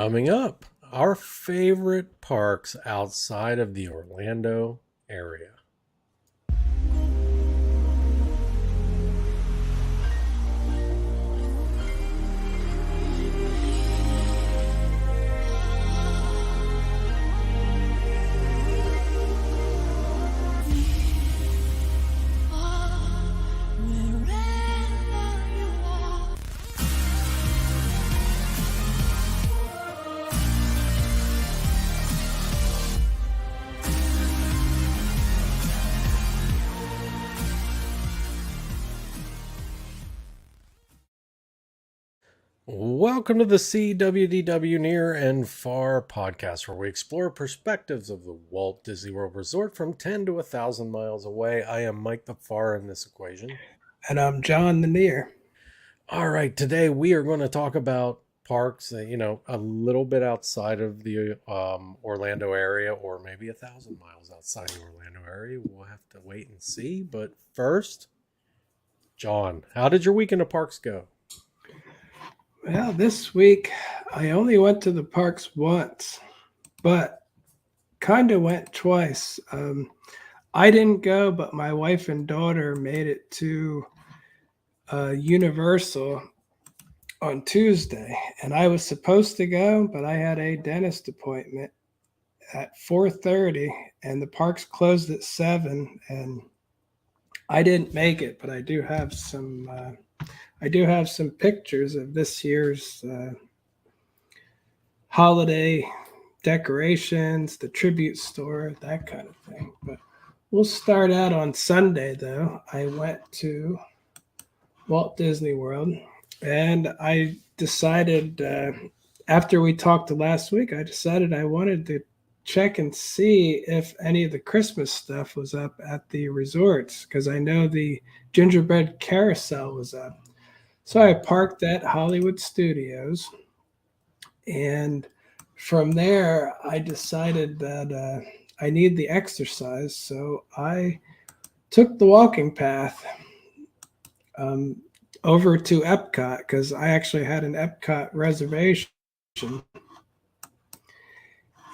Coming up, our favorite parks outside of the Orlando area. Welcome to the SeeWDW Near and Far podcast, where we explore perspectives of the Walt Disney World Resort from 10 to 1,000 miles away. I am Mike the Far in this equation. And I'm John the Near. All right, today we are going to talk about parks, a little bit outside of the Orlando area, or maybe 1,000 miles outside the Orlando area. We'll have to wait and see. But first, John, how did your weekend of parks go? Well, this week I only went to the parks once, but kind of went twice. I didn't go, but my wife and daughter made it to Universal on Tuesday, and I was supposed to go, but I had a dentist appointment at 4:30, and the parks closed at 7, and I didn't make it, but I do have some. I do have some pictures of this year's holiday decorations, the tribute store, that kind of thing. But we'll start out on Sunday, though. I went to Walt Disney World, and I decided, after we talked last week, I decided I wanted to check and see if any of the Christmas stuff was up at the resorts, because I know the gingerbread carousel was up. So I parked at Hollywood Studios, and from there I decided that I need the exercise. So I took the walking path over to Epcot, because I actually had an Epcot reservation.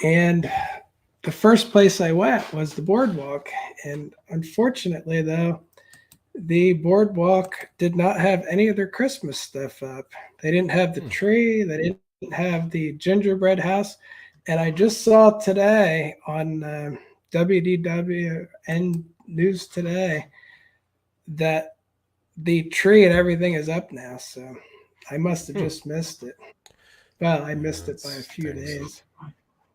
And the first place I went was the boardwalk. And unfortunately, though, the boardwalk did not have any of their Christmas stuff up. They didn't have the tree. They didn't have the gingerbread house. And I just saw today on WDW and News Today that the tree and everything is up now. So I must have just missed it. Well, I missed it by a few days.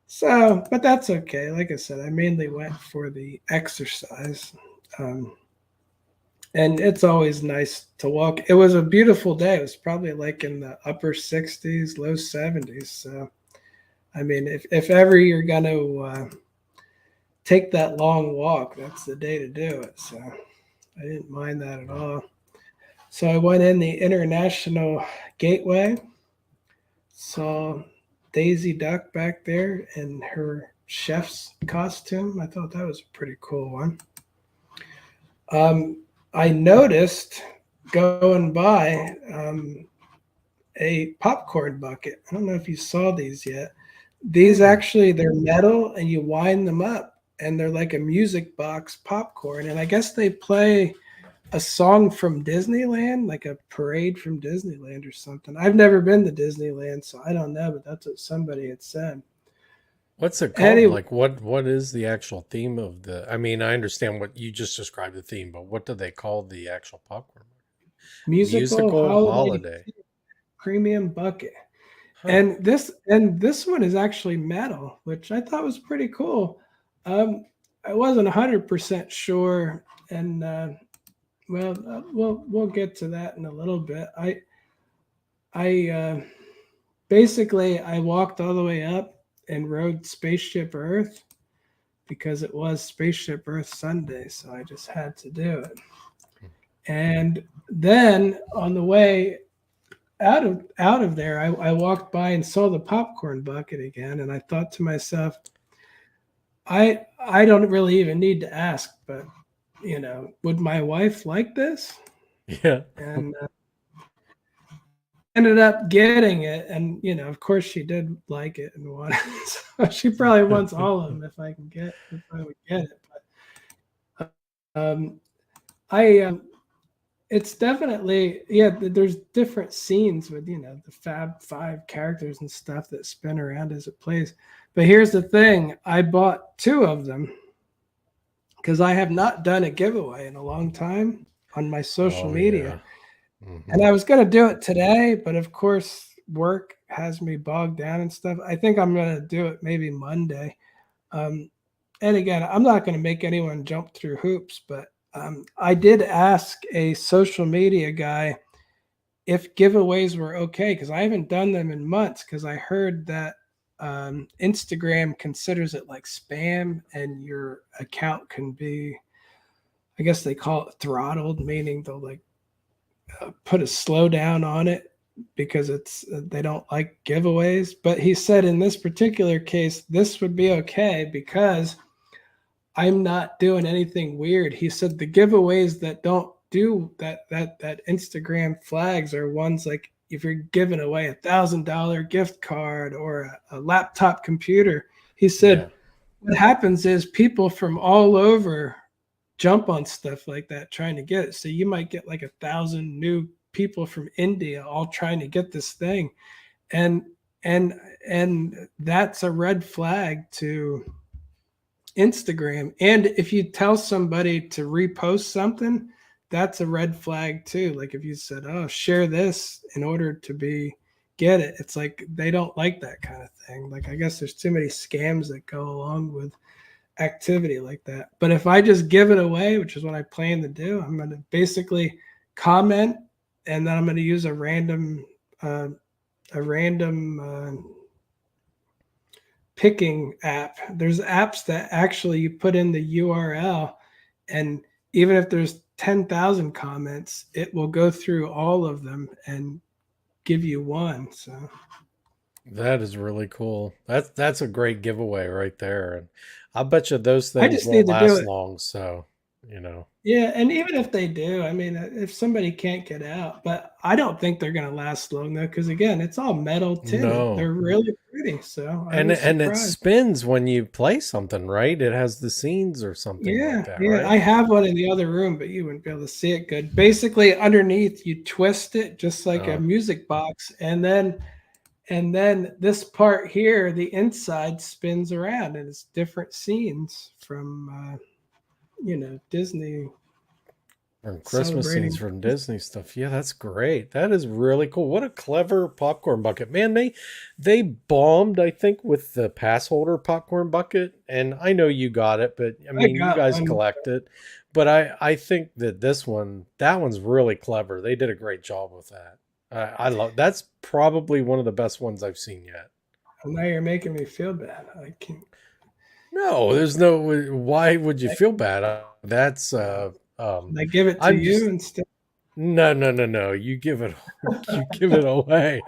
So, but that's okay. Like I said, I mainly went for the exercise. And it's always nice to walk. It was a beautiful day. It was probably like in the upper 60s, low 70s. So, I mean, if ever you're going to take that long walk, that's the day to do it. So I didn't mind that at all. So I went in the International Gateway, saw Daisy Duck back there in her chef's costume. I thought that was a pretty cool one. I noticed going by a popcorn bucket. I don't know if you saw these yet. These actually, they're metal, and you wind them up, and they're like a music box popcorn. And I guess they play a song from Disneyland, like a parade from Disneyland or something. I've never been to Disneyland, so I don't know, but that's what somebody had said. What's it called? Anyway, Like what is the actual theme of the I mean, I understand what you just described the theme, but what do they call the actual popcorn? musical Musical holiday holiday. premium bucket. Huh. And this one is actually metal, which I thought was pretty cool. I wasn't 100% sure, and we'll get to that in a little bit. I basically I walked all the way up and rode Spaceship Earth because it was Spaceship Earth Sunday, so I just had to do it. And then on the way out of there, I walked by and saw the popcorn bucket again, and I thought to myself, I don't really even need to ask, but would my wife like this? Yeah. And ended up getting it, and of course, she did like it and wanted it. So she probably wants all of them if I would get it. But I it's definitely, yeah, there's different scenes with the Fab Five characters and stuff that spin around as it plays. But here's the thing: I bought two of them because I have not done a giveaway in a long time on my social Oh media. yeah. And Hmm. I was going to do it today, but of course, work has me bogged down and stuff. I think I'm going to do it maybe Monday. Um, and again, I'm not going to make anyone jump through hoops, but I did ask a social media guy if giveaways were okay because I haven't done them in months because I heard that Instagram considers it like spam and your account can be, I guess they call it throttled, meaning they'll like put a slowdown on it because it's they don't like giveaways. But he said in this particular case, this would be okay because I'm not doing anything weird. He said the giveaways that don't do that Instagram flags are ones like if you're giving away $1,000 gift card or a laptop computer. He Yeah. said what happens is people from all over jump on stuff like that trying to get it. So you might get like 1,000 new people from India all trying to get this thing, and and and that's a red flag to Instagram. And if you tell somebody to repost something, that's a red flag too. Like if you said, "Oh, share this in order to be get it," it's like they don't like that kind of thing. Like I guess there's too many scams that go along with activity like that. But if I just give it away, which is what I plan to do, I'm going to basically comment, and then I'm going to use uh, a random picking app. There's apps that actually you put in the URL, and even if there's 10,000 comments, it will go through all of them and give you one. So That is really cool. That's a great giveaway right there. And I bet you those I things just need won't to do last it. long. So, you know, Yeah, and even if they do, I mean, if somebody can't get out, but I don't think they're going to last long though, because again, it's all metal tinted. no. They're really pretty, so I was And it surprised. spins when you play something, right? It has the scenes or something like Yeah, that, yeah, right? I have one in the other room, but you wouldn't be able to see it good. Basically, underneath, you twist it just like a Oh, music box, and then this part here, the inside spins around, and it's different scenes from Disney from Christmas scenes celebrating. from Disney stuff. Yeah, that's great. That is really cool. What a clever popcorn bucket. Man, they bombed, I think, with the pass holder popcorn bucket. And I know you got it, but I I mean you got guys one. collect it. But I think that that one's really clever. They did a great job with that. I love that's probably one of the best ones I've seen yet. Now you're making me feel bad. I can't. No, there's no why would you I, feel bad? That's Should I give it to I'm you just instead? no, no, no, no. You give it, you give it away.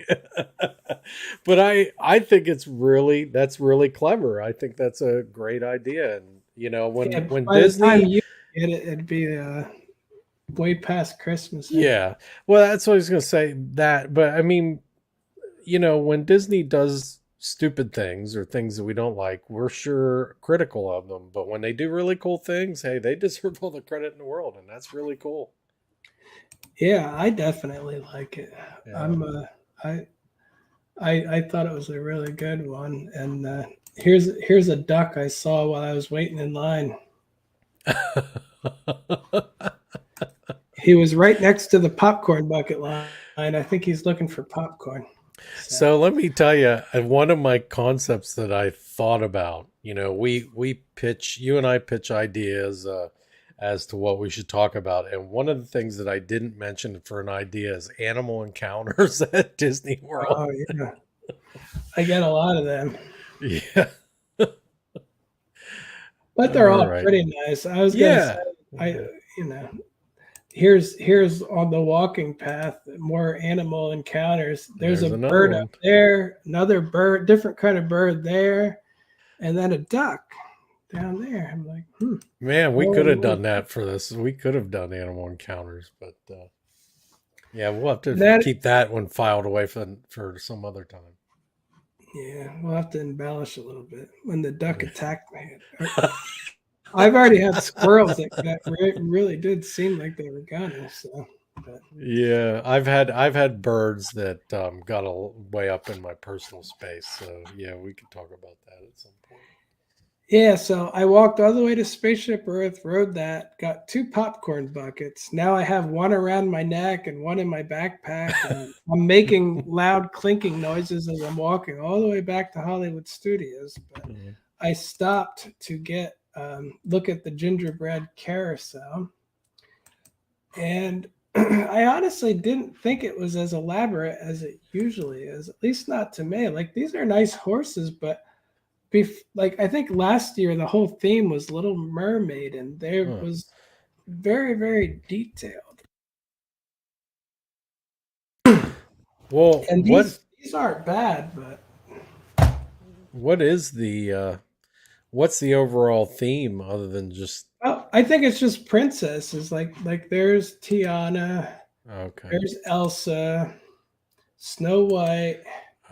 But I think that's really clever. I think that's a great idea. And you know, Yeah, when by the time Disney, you get it, it'd be way past Christmas. yeah, well, that's what I was gonna say. That, but I mean, you know, when Disney does stupid things or things that we don't like, we're sure critical of them. But when they do really cool things, hey, they deserve all the credit in the world, and that's really cool. Yeah, I definitely like it. Yeah. I'm I I thought it was a really good one. And here's a duck I saw while I was waiting in line. He was right next to the popcorn bucket line. I think he's looking for popcorn. So So let me tell you, one of my concepts that I thought about, you know, we pitch, you and I pitch ideas as to what we should talk about, and one of the things that I didn't mention for an idea is animal encounters at Disney World. oh yeah, I get a lot of them, Yeah. but All they're all right. pretty nice. I was gonna say Yeah. I Yeah. you know here's on the walking path more animal encounters. There's There's a another bird up one. there, another bird, different kind of bird there, and then a duck down there. I'm like, Man, we all could in have one. done that for this. We could have done animal encounters, but Yeah, we'll have to That keep that one filed away for some other time. yeah, we'll have to embellish a little bit. When the duck attacked me, I've already had squirrels that really did seem like they were gonna. So, but Yeah, I've had birds that got way up in my personal space. So yeah, we could talk about that at some point. yeah, so I walked all the way to Spaceship Earth, rode that, got two popcorn buckets. Now I have one around my neck and one in my backpack, and I'm making loud clinking noises as I'm walking all the way back to Hollywood Studios. But Mhm. I stopped to get look at the gingerbread carousel, and I honestly didn't think it was as elaborate as it usually is. At least not to me. Like these are nice horses, but like I think last year the whole theme was Little Mermaid, and there Huh. was very detailed. Well, And what these aren't bad, but what is what's the overall theme other than just well, I think it's just princesses. Like there's Tiana, okay. there's Elsa, Snow White.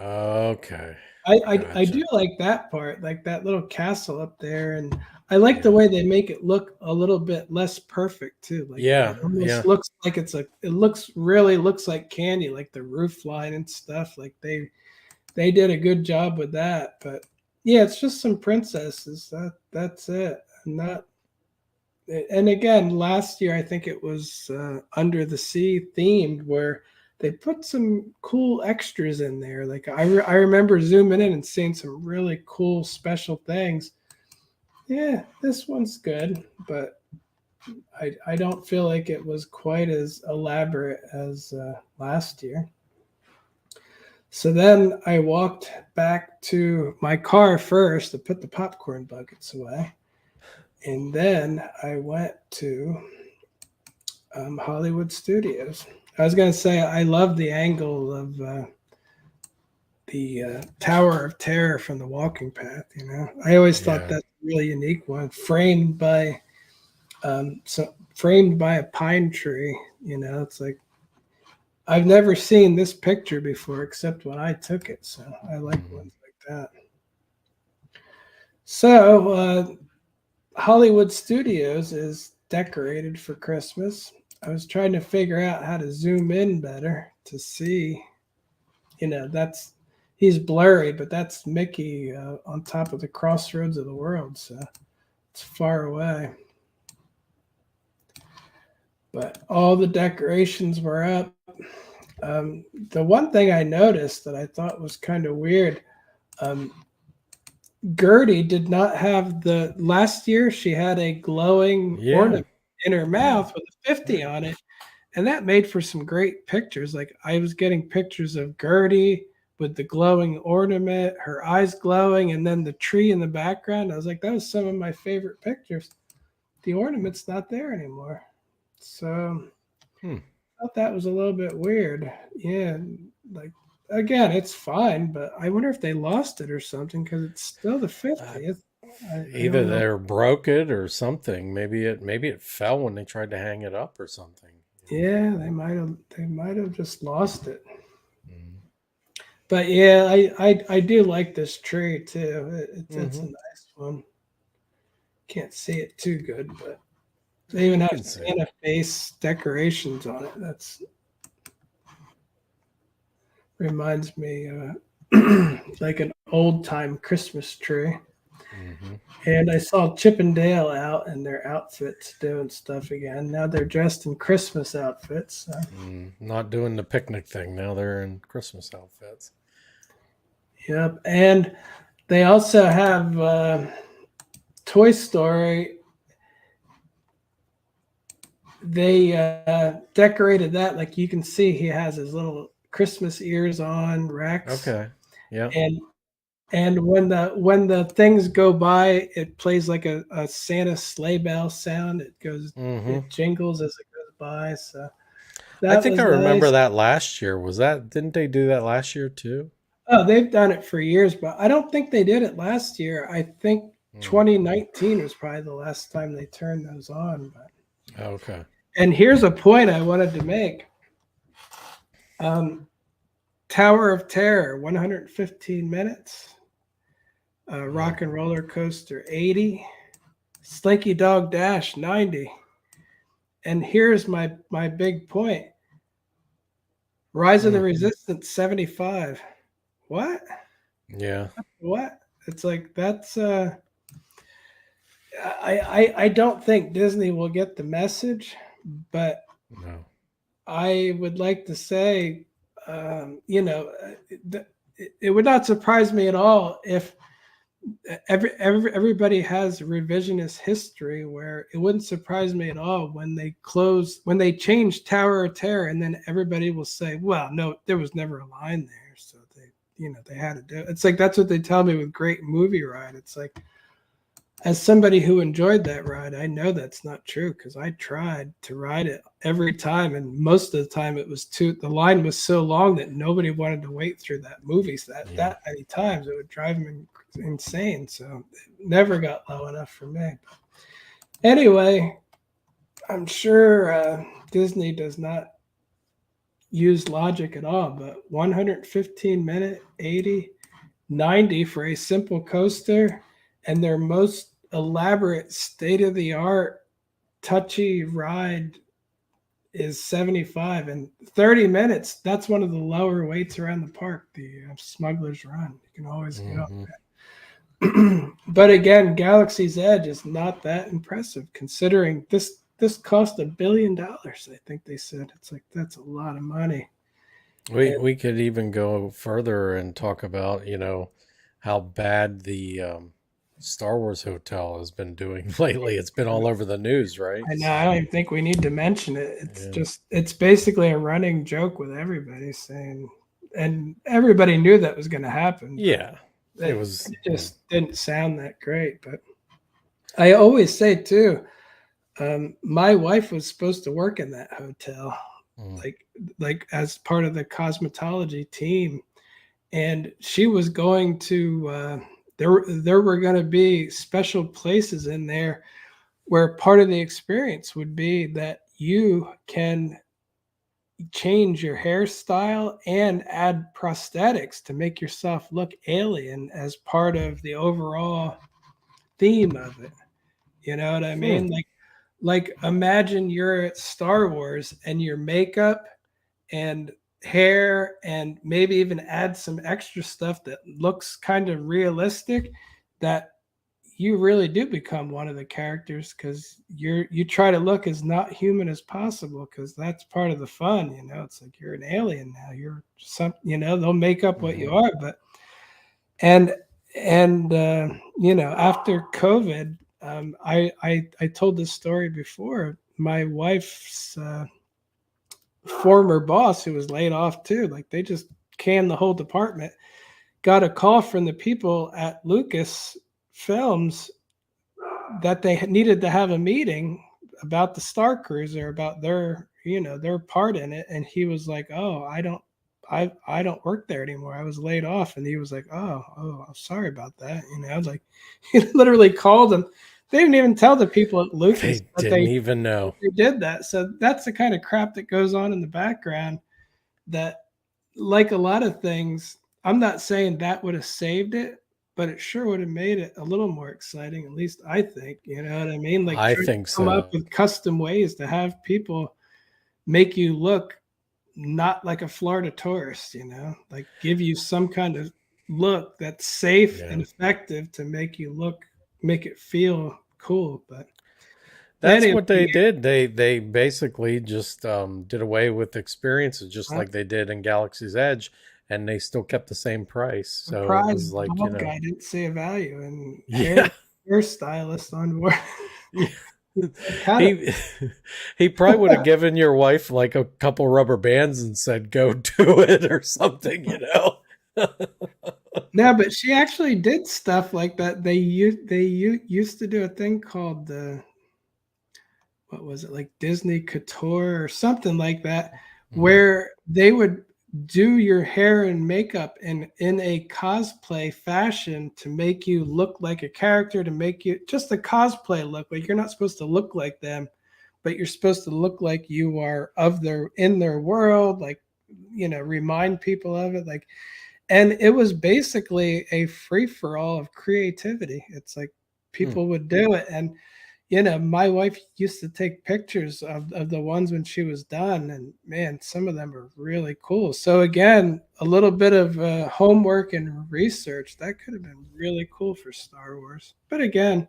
Okay. I do Gotcha. like that part, like that little castle up there, and I like the Yeah. way they make it look a little bit less perfect too. Like it Yeah. almost Yeah. looks like it looks really looks like candy, like the roof line and stuff. Like they did a good job with that. But yeah, it's just some princesses. That's it. Not and again, last year I think it was Under the Sea themed where they put some cool extras in there. Like I remember zooming in and seeing some really cool special things. Yeah, this one's good, but I don't feel like it was quite as elaborate as last year. So then I walked back to my car first to put the popcorn buckets away. And then I went to Hollywood Studios. I was going to say, I love the angle of the Tower of Terror from the Walking Path. You know, I always thought Yeah. that's a really unique one, framed by a pine tree. You know, it's like I've never seen this picture before except when I took it. So I like Mhm. ones like that. So Hollywood Studios is decorated for Christmas. I was trying to figure out how to zoom in better to see. You know, that's he's blurry, but that's Mickey on top of the crossroads of the world, so it's far away. But all the decorations were up. The one thing I noticed that I thought was kind of weird, um, Gertie did not have the last year. She had a glowing Yeah. ornament in her mouth with a 50 on it, and that made for some great pictures. Like I was getting pictures of Gertie with the glowing ornament, her eyes glowing, and then the tree in the background. I was like, that was some of my favorite pictures. The ornament's not there anymore. So Hmm. I thought that was a little bit weird. Yeah, like again, it's fine, but I wonder if they lost it or something because it's still the Uh, 50th. I Either don't know. they broke it or something. Maybe it fell when they tried to hang it up or something. Yeah, they might have just lost it. Mhm. But yeah, I do like this tree too. It's a Mhm. nice one. Can't see it too good, but they Yeah, even you have can see it. Santa face decorations on it. That's reminds me like an old time Christmas tree. Hmm. And I saw Chip and Dale out in their outfits doing stuff again. Now they're dressed in Christmas outfits. So. Not doing the picnic thing now. They're in Christmas outfits. Yep, and they also have Toy Story. They decorated that like you can see he has his little Christmas ears on Rex, Okay. Yeah. and when the things go by, it plays like a Santa sleigh bell sound. Hmm. It jingles as it goes by. So I that think I was remember nice. that last year. Was that? Didn't they do that last year too? Oh, they've done it for years, but I don't think they did it last year. I think Mm. 2019 was probably the last time they turned those on. But Okay. and here's a point I wanted to make. Um, Tower of Terror, 115 minutes. Mm. Rock and Roller Coaster, 80. Slinky Dog Dash, 90. And here's my big point. Rise of the Mm. Resistance, 75. What? Yeah. What? It's like that's I don't think Disney will get the message, but No. I would like to say, it would not surprise me at all if everybody has revisionist history where it wouldn't surprise me at all when they change Tower of Terror, and then everybody will say, well, no, there was never a line there, so they had to do it. It's like that's what they tell me with Great Movie Ride. It's like, as somebody who enjoyed that ride, I know that's not true because I tried to ride it every time, and most of the time the line was so long that nobody wanted to wait through that movie Yeah. that many times. It would drive me insane. So it never got low enough for me. Anyway, I'm sure Disney does not use logic at all, but 115-minute, 80, 90 for a simple coaster, and their most elaborate state of the art touchy ride is 75 and 30 minutes. That's one of the lower weights around the park, the Smuggler's Run. You can always get up Hmm. that. But again, Galaxy's Edge is not that impressive considering this cost $1 billion. I think they said it's like that's a lot of money. We And we could even go further and talk about, how bad the Star Wars hotel has been doing lately. It's been all over the news, right? I know I don't even think we need to mention it. Yeah. It's basically a running joke with everybody saying, and everybody knew that was going to happen, but Yeah. It it was. just didn't sound that great. But I always say too, my wife was supposed to work in that hotel, Mm. like like as part of the cosmetology team, and she was going to. There were going to be special places in there where part of the experience would be that you can change your hairstyle and add prosthetics to make yourself look alien as part of the overall theme of it. You know what I Hmm. mean? Like imagine you're at Star Wars and your makeup and hair and maybe even add some extra stuff that looks kind of realistic, that you really do become one of the characters because you try to look as not human as possible because that's part of the fun. It's like you're an alien now. You're some, they'll make up what you Hmm. are, but and after COVID, I told this story before. My wife's former boss, who was laid off too, like they just canned the whole department, got a call from the people at Lucas Films that they needed to have a meeting about the Star Cruiser, about their part in it, and he was like, "Oh, I don't work there anymore. I was laid off." And he was like, "Oh, I'm sorry about that." I was like, he literally called them. They didn't even tell the people at Lucas They that didn't even know. they did that. So that's the kind of crap that goes on in the background that, like a lot of things, I'm not saying that would have saved it, but it sure would have made it a little more exciting. At least I think, you know what I mean? Like I trying to think come up so. with custom ways to have people make you look not like a Florida tourist, like give you some kind of look that's safe and Yeah. effective to make it feel cool. But That's anyway, what they did. They basically just did away with experiences, just like they did in Galaxy's Edge, and they still kept the same price. So it surprised was the like, bald guy didn't see a value in yeah, hairstylist on board. yeah. Kind of. He he probably would have given your wife like a couple rubber bands and said, "Go do it" or something. No, but she actually did stuff like that. Used to do a thing called what was it, like Disney Couture or something like that, Mhm. where they would do your hair and makeup in a cosplay fashion to make you look like a character, to make you just a cosplay look. Like you're not supposed to look like them, but you're supposed to look like you are of their in their world, like remind people of it. Like, and it was basically a free for all of creativity. It's like Hmm. people would do it. And my wife used to take pictures of the ones when she was done, and man, some of them are really cool. So again, a little bit of homework and research that could have been really cool for Star Wars. But again,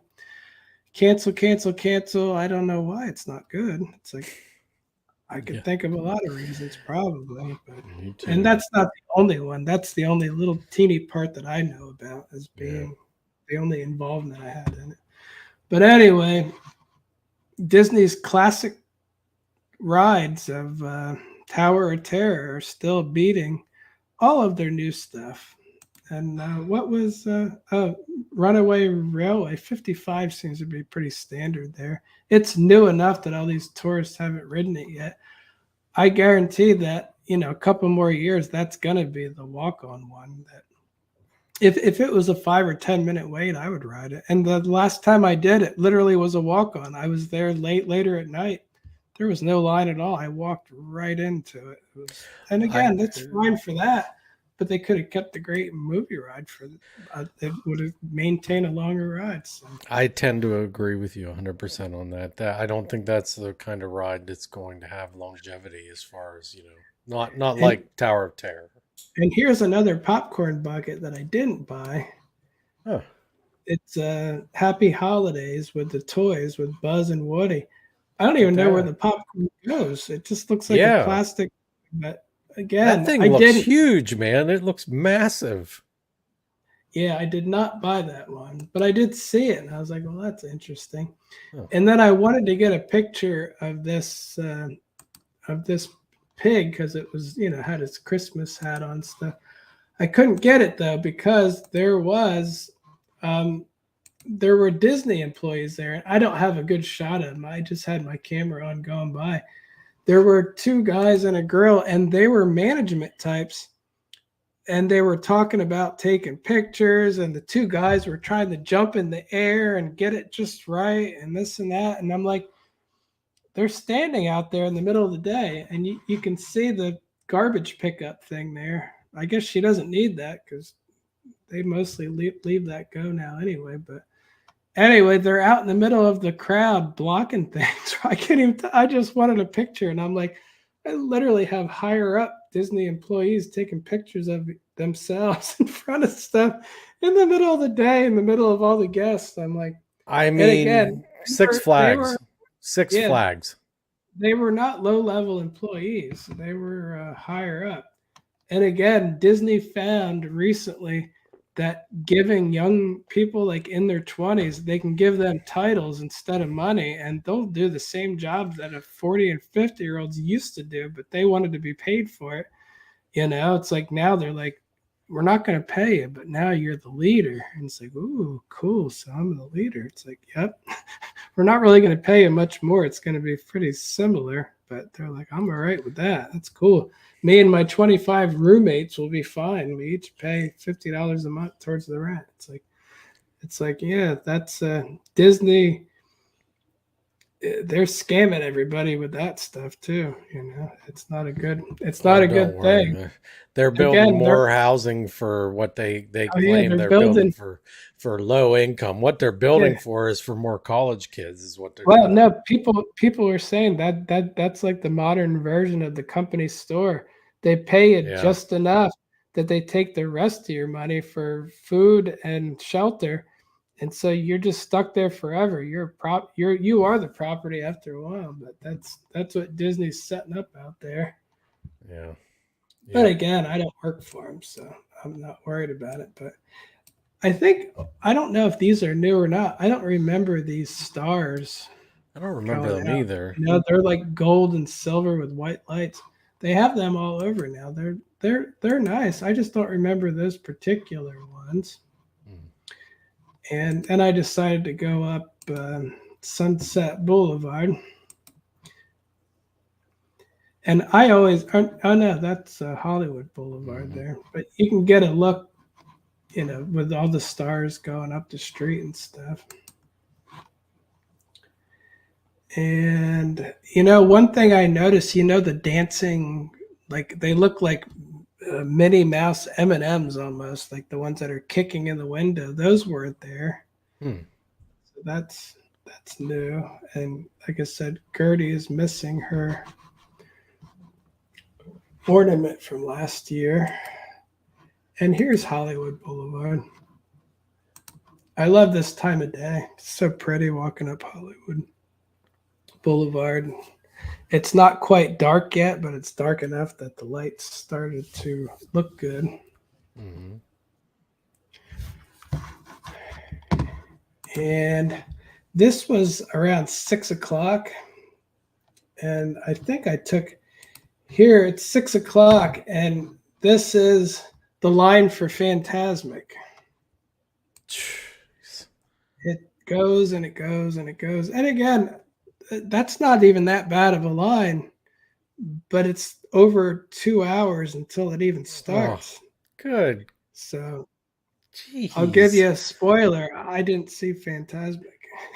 cancel, cancel, cancel. I don't know why it's not good. It's like I Yeah, could think of a lot of reasons, probably, but me and too. that's not the only one. That's the only little teeny part that I know about as Yeah. being the only involvement I had in it. But anyway, Disney's classic rides of Tower of Terror are still beating all of their new stuff. And what was Runaway Railway 55 seems to be pretty standard there. It's new enough that all these tourists haven't ridden it yet. I guarantee that a couple more years that's going to be the walk-on one. That if it was a 5 or 10 minute wait, I would ride it. And the last time I did it, literally was a walk-on. I was there later at night. There was no line at all. I walked right into it. And I again, that's fine for that. But they could have kept the great movie ride for. It would have maintained a longer ride. So. I tend to agree with you 100% on that. That I don't think that's the kind of ride that's going to have longevity as far as, not And like Tower of Terror. and here's another popcorn bucket that I didn't buy. Huh. It's Happy Holidays with the toys with Buzz and Woody. I don't Look at even know where that. the popcorn goes. It just looks like a Yeah. plastic. But That again, thing I looks didn't. huge, man. It looks massive. Yeah, I did not buy that one, but I did see it, and I was like, "Well, that's interesting." Huh. And then I wanted to get a picture of this pig because it was had its Christmas hat on stuff. I couldn't get it though because um, there were Disney employees there. I don't have a good shot of them. I just had my camera on going by. There were two guys and a girl, and they were management types. And they were talking about taking pictures, and the two guys were trying to jump in the air and get it just right, and this and that. And I'm like, they're standing out there in the middle of the day, and you can see the garbage pickup thing there. I guess she doesn't need that because they mostly leave that go now anyway. But anyway, they're out in the middle of the crowd blocking things. I can't even. I just wanted a picture, and I'm like, I literally have higher up Disney employees taking pictures of themselves in front of stuff in the middle of the day, in the middle of all the guests. I'm like, I and again, mean, Six they were Flags. Six yeah, Flags. they were not low level employees. They were higher up. And again, Disney found recently that giving young people like in their 20s, they can give them titles instead of money, and they'll do the same jobs that a 40 and 50-year-olds used to do, but they wanted to be paid for it. It's like now they're like, we're not going to pay you, but now you're the leader. And it's like, ooh, cool. So I'm the leader. It's like, yep, we're not really going to pay you much more. It's going to be pretty similar, but they're like, I'm all right with that. That's cool. Me and my 25 roommates will be fine. We each pay $50 a month towards the rent. It's like, yeah, that's Disney. They're scamming everybody with that stuff too. It's not Oh, a don't good worry. thing. They're building Again, they're more housing for what they oh yeah, claim they're they're building building. for low income. What they're Yeah. building for is for more college kids is what they're Well, doing. no, people are saying that's like the modern version of the company store. They pay you Yeah. just enough that they take the rest of your money for food and shelter, and so you're just stuck there forever. You are the property after a while, but that's what Disney's setting up out there. Yeah. But Yep. again, I don't work for them, so I'm not worried about it. But I don't know if these are new or not. I don't remember these stars I don't remember going them out. either. They're like gold and silver with white lights. They have them all over now. They're nice. I just don't remember those particular ones. Mm. And I decided to go up Sunset Boulevard. And I always oh no, that's Hollywood Boulevard Hmm. there. But you can get a look, with all the stars going up the street and stuff. And one thing I noticed, the dancing Like they look like Minnie Mouse M&Ms almost, like the ones that are kicking in the window. Those weren't there. Hmm. So that's new. And like I said, Gertie is missing her ornament from last year. And here's Hollywood Boulevard. I love this time of day. It's so pretty walking up Hollywood Boulevard. It's not quite dark yet, but it's dark enough that the lights started to look good. Mm-hmm. And this was around 6 o'clock. And I think I took here it's 6 o'clock, and this is the line for Phantasmic. Jeez. It goes and it goes and it goes. And again, that's not even that bad of a line, but it's over 2 hours until it even Oh, starts. good. So I'll give Jeez. you a spoiler. I didn't see Phantasmic.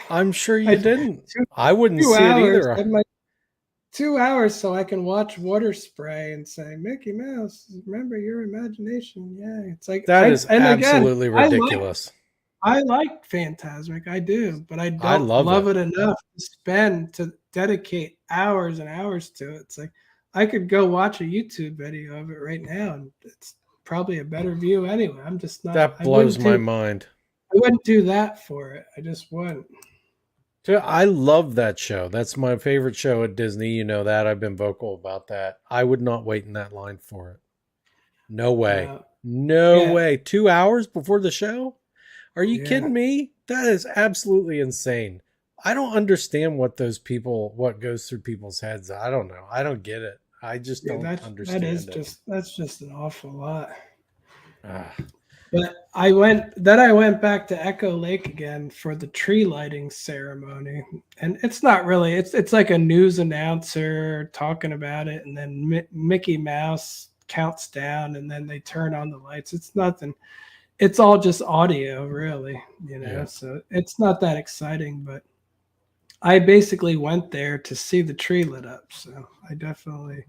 I'm sure I you didn't. two, I wouldn't two see it hours. either. I'm like 2 hours so I can watch Water Spray and say, Mickey Mouse, remember your imagination. Yeah, it's like That is and again, absolutely I like ridiculous. I like Phantasmic, I do, but I I don't love love it. it enough to dedicate hours and hours to it. It's like I could go watch a YouTube video of it right now, and it's probably a better view anyway. I'm just not. That blows my mind. I wouldn't do that for it. I just wouldn't. I love that show. That's my favorite show at Disney. You know that. I've been vocal about that. I would not wait in that line for it. No way. Uh, No yeah, way. 2 hours before the show? Are you yeah, kidding me? That is absolutely insane. I don't understand what goes through people's heads. I don't know. I don't get it. I just yeah. don't understand it. That's just an awful lot. Ah, But I went back to Echo Lake again for the tree lighting ceremony. And it's not really it's like a news announcer talking about it, and then Mickey Mouse counts down, and then they turn on the lights. It's nothing. It's all just audio really. yeah. So it's not that exciting, but I basically went there to see the tree lit up. So I definitely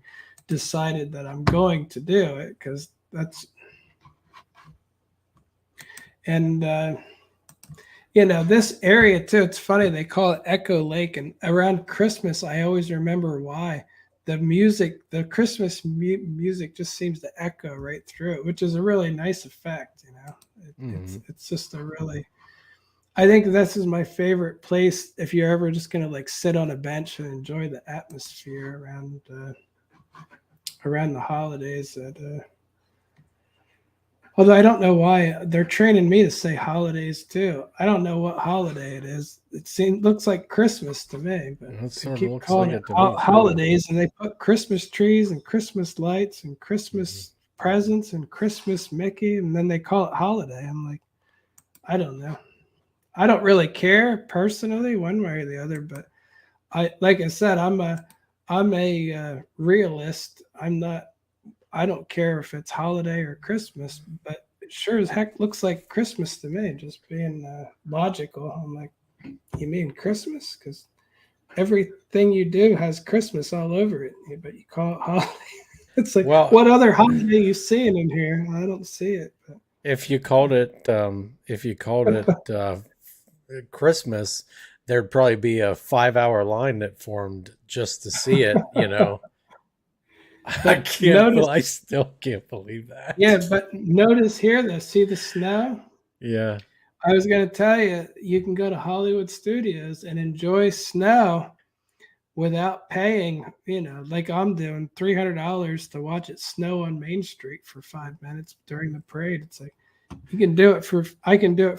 decided that I'm going to do it because that's and this area too, it's funny they call it Echo Lake, and around Christmas I always remember why. The Christmas music just seems to echo right through it, which is a really nice effect. Hmm. It's just a really, I think this is my favorite place if you're ever just gonna like sit on a bench and enjoy the atmosphere around the holidays. Although I don't know why they're training me to say holidays too. I don't know what holiday it is. Looks like Christmas to me, but That they sort of keep looks like calling it it to me too. holidays, and they put Christmas trees and Christmas lights and Hmm. Christmas presents and Christmas Mickey, and then they call it holiday. I'm like, I don't know. I don't really care personally, one way or the other, but like I said, I'm a realist. I don't care if it's holiday or Christmas, but it sure as heck looks like Christmas to me, just being logical. I'm like, you mean Christmas? Because everything you do has Christmas all over it, but you call it holiday. It's like, Well, what other holiday you seeing in here? I don't see it. But. if you called it Christmas, there'd probably be a 5 hour line that formed just to see it. I But can't. notice, I still can't believe that. yeah, but notice here though, see the snow? Yeah. I was going to tell you, you can go to Hollywood Studios and enjoy snow without paying, like I'm doing $300 to watch it snow on Main Street for 5 minutes during the parade. It's like I can do it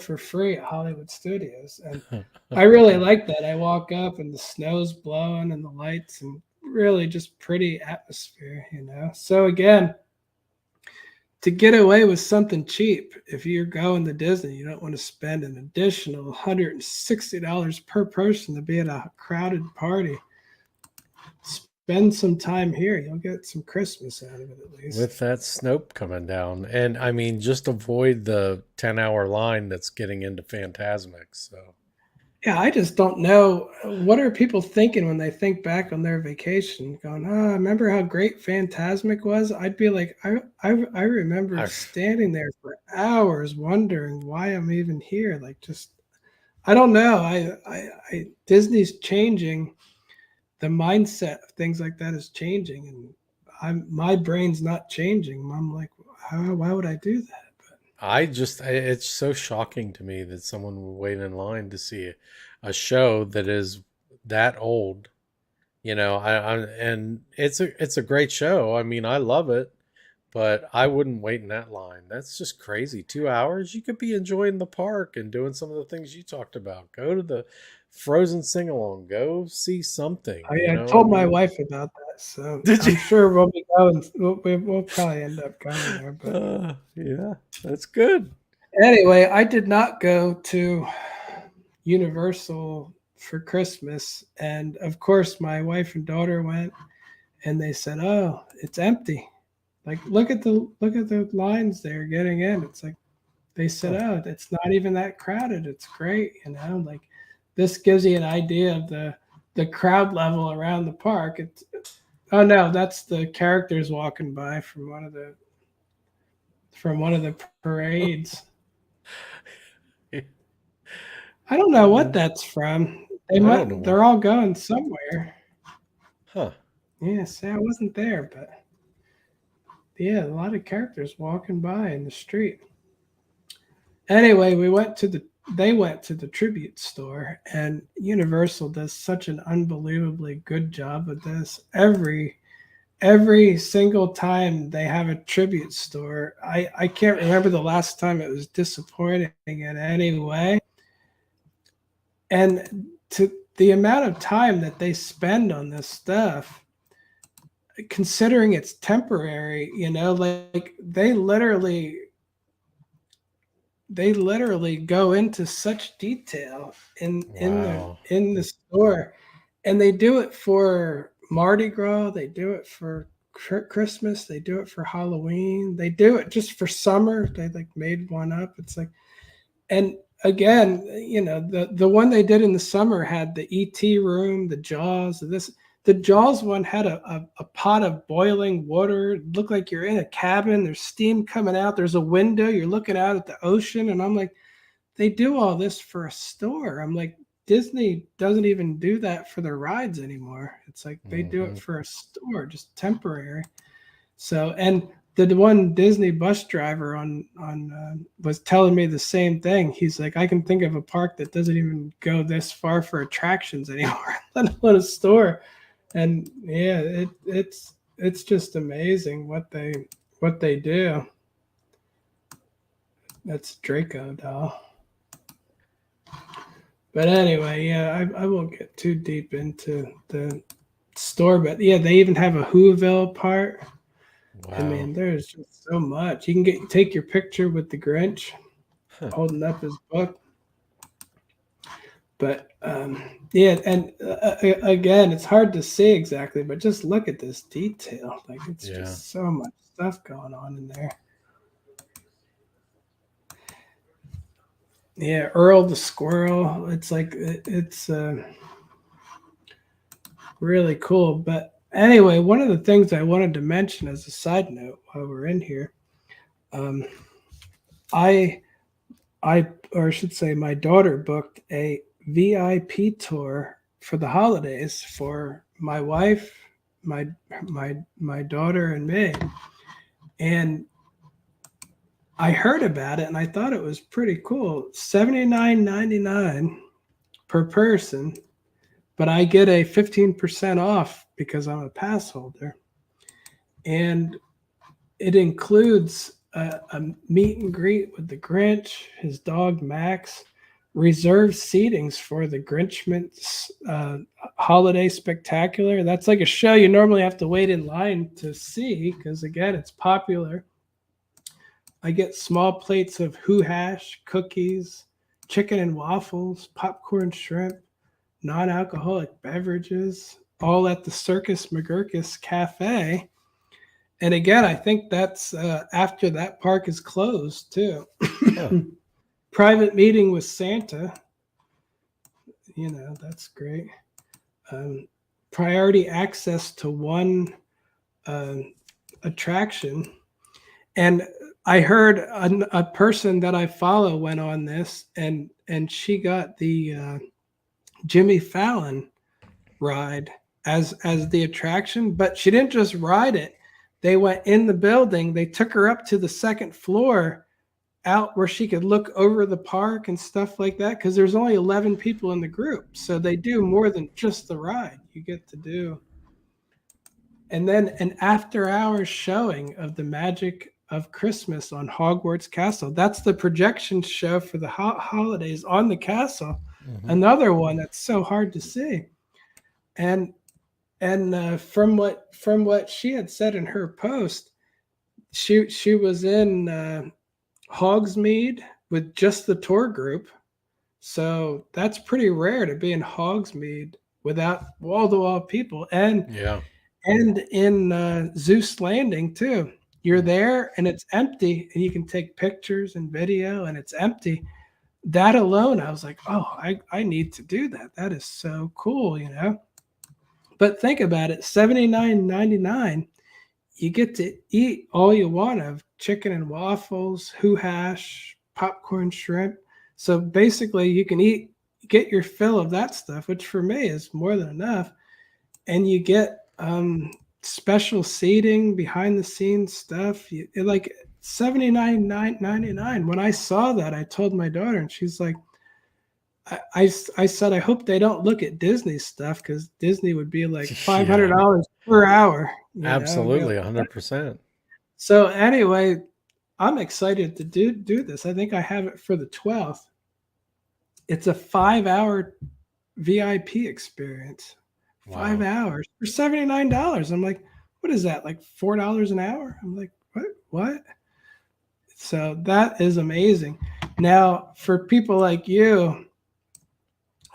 for free at Hollywood Studios. And I really like that. I walk up and the snow's blowing and the lights and really just pretty atmosphere. So again, to get away with something cheap, if you're going to Disney, you don't want to spend an additional $160 per person to be at a crowded party. Spend some time here. You'll get some Christmas out of it at least. With that Snope coming down. And I mean, just avoid the 10-hour line that's getting into Phantasmic. So, Yeah, I just don't know what are people thinking when they think back on their vacation, going, "Oh, remember how great Phantasmic was?" I'd be like, I remember I, standing there for hours wondering why I'm even here. Like, just I don't know. Disney's changing the mindset of things like that is changing, and my brain's not changing. I'm like, why would I do that? it's so shocking to me that someone would wait in line to see a show that is that old. And it's a great show. I mean, I love it, but I wouldn't wait in that line. That's just crazy. 2 hours, you could be enjoying the park and doing some of the things you talked about. Go to the Frozen sing along. Go see something. I I told my mean, wife about that, so did you? I'm sure we'll be going. We'll probably end up going there. But Yeah, that's good. anyway, I did not go to Universal for Christmas, and of course, my wife and daughter went, and they said, "Oh, it's empty. Like, look at the lines they're getting in. It's like they said, Huh. oh, it's not even that crowded. It's great, you know. Like, this gives you an idea of the crowd level around the park. It's oh no, that's the characters walking by from one of the parades. I don't know what Uh, that's from. They I don't might know. they're all going somewhere. Huh. Yeah, see, I wasn't there, but yeah, a lot of characters walking by in the street. Anyway, they went to the tribute store, and Universal does such an unbelievably good job of this. Every single time they have a tribute store, I can't remember the last time it was disappointing in any way. And to the amount of time that they spend on this stuff, considering it's temporary, you know, like they literally go into such detail Wow. in the store, and they do it for Mardi Gras, they do it for Christmas, they do it for Halloween, they do it just for summer. They like made one up. It's like, and again, you know, the one they did in the summer had the ET room, the Jaws, this the Jaws one had a pot of boiling water. It looked like you're in a cabin. There's steam coming out. There's a window. You're looking out at the ocean. And I'm like, they do all this for a store. I'm like, Disney doesn't even do that for their rides anymore. It's like they do it Hmm. for a store, just temporary. So, and the one Disney bus driver was telling me the same thing. He's like, I can think of a park that doesn't even go this far for attractions anymore, let alone a store. And yeah, it's just amazing what they do. That's Draco doll. But anyway, yeah, I won't get too deep into the store, but yeah, they even have a Whoville part. I Wow. mean, there's just so much. You can take your picture with the Grinch Huh. holding up his book. But yeah, and again, it's hard to see exactly, but just look at this detail. Like, it's Yeah. just so much stuff going on in there. Yeah, Earl the squirrel. It's like it's really cool. But anyway, one of the things I wanted to mention as a side note while we're in here, um, I or I should say, my daughter booked a VIP tour for the holidays for my wife, my my daughter, and me. And I heard about it, and I thought it was pretty cool. $79.99 per person, but I get a 15% off because I'm a pass holder, and it includes a meet and greet with the Grinch, his dog Max, reserved seatings for the Grinchmas Holiday Spectacular. That's like a show you normally have to wait in line to see because, again, it's popular. I get small plates of Who Hash, cookies, chicken and waffles, popcorn shrimp, non alcoholic beverages, all at the Circus McGurkus Cafe. And again, I think that's after that park is closed too. Huh. Private meeting with Santa. that's great. Priority access to one uh, attraction. And I heard a person that I follow went on this, and she got the Jimmy Fallon ride as the attraction, but she didn't just ride it. They went in the building. They took her up to the second floor, out where she could look over the park and stuff like that. Because there's only 11 people in the group, so they do more than just the ride. You get to do, and then an after-hours showing of the magic of Christmas on Hogwarts Castle. That's the projection show for the holidays on the castle. Mm-hmm. Another one that's so hard to see. And from what she had said in her post, she was in Hogsmeade with just the tour group. So that's pretty rare to be in Hogsmeade without wall-to-wall people. And Yeah. and in Zeus Landing too. You're there and it's empty, and you can take pictures and video, and it's empty. That alone, I was like, oh, I need to do that. That is so cool, But think about it, $79.99, you get to eat all you want of chicken and waffles, hoo hash, popcorn, shrimp. So basically, you can get your fill of that stuff, which for me is more than enough, and you get special seating, behind the scenes stuff. Like $79.99. When I saw that, I told my daughter, and she's like, I said, I hope they don't look at Disney stuff, because Disney would be like $500 per hour. Absolutely, 100%. So anyway, I'm excited to do this. I think I have it for the 12th. It's a 5-hour VIP experience. Wow. 5 hours for $79. I'm like, what is that? Like $4 an hour? I'm like, what? So that is amazing. Now, for people like you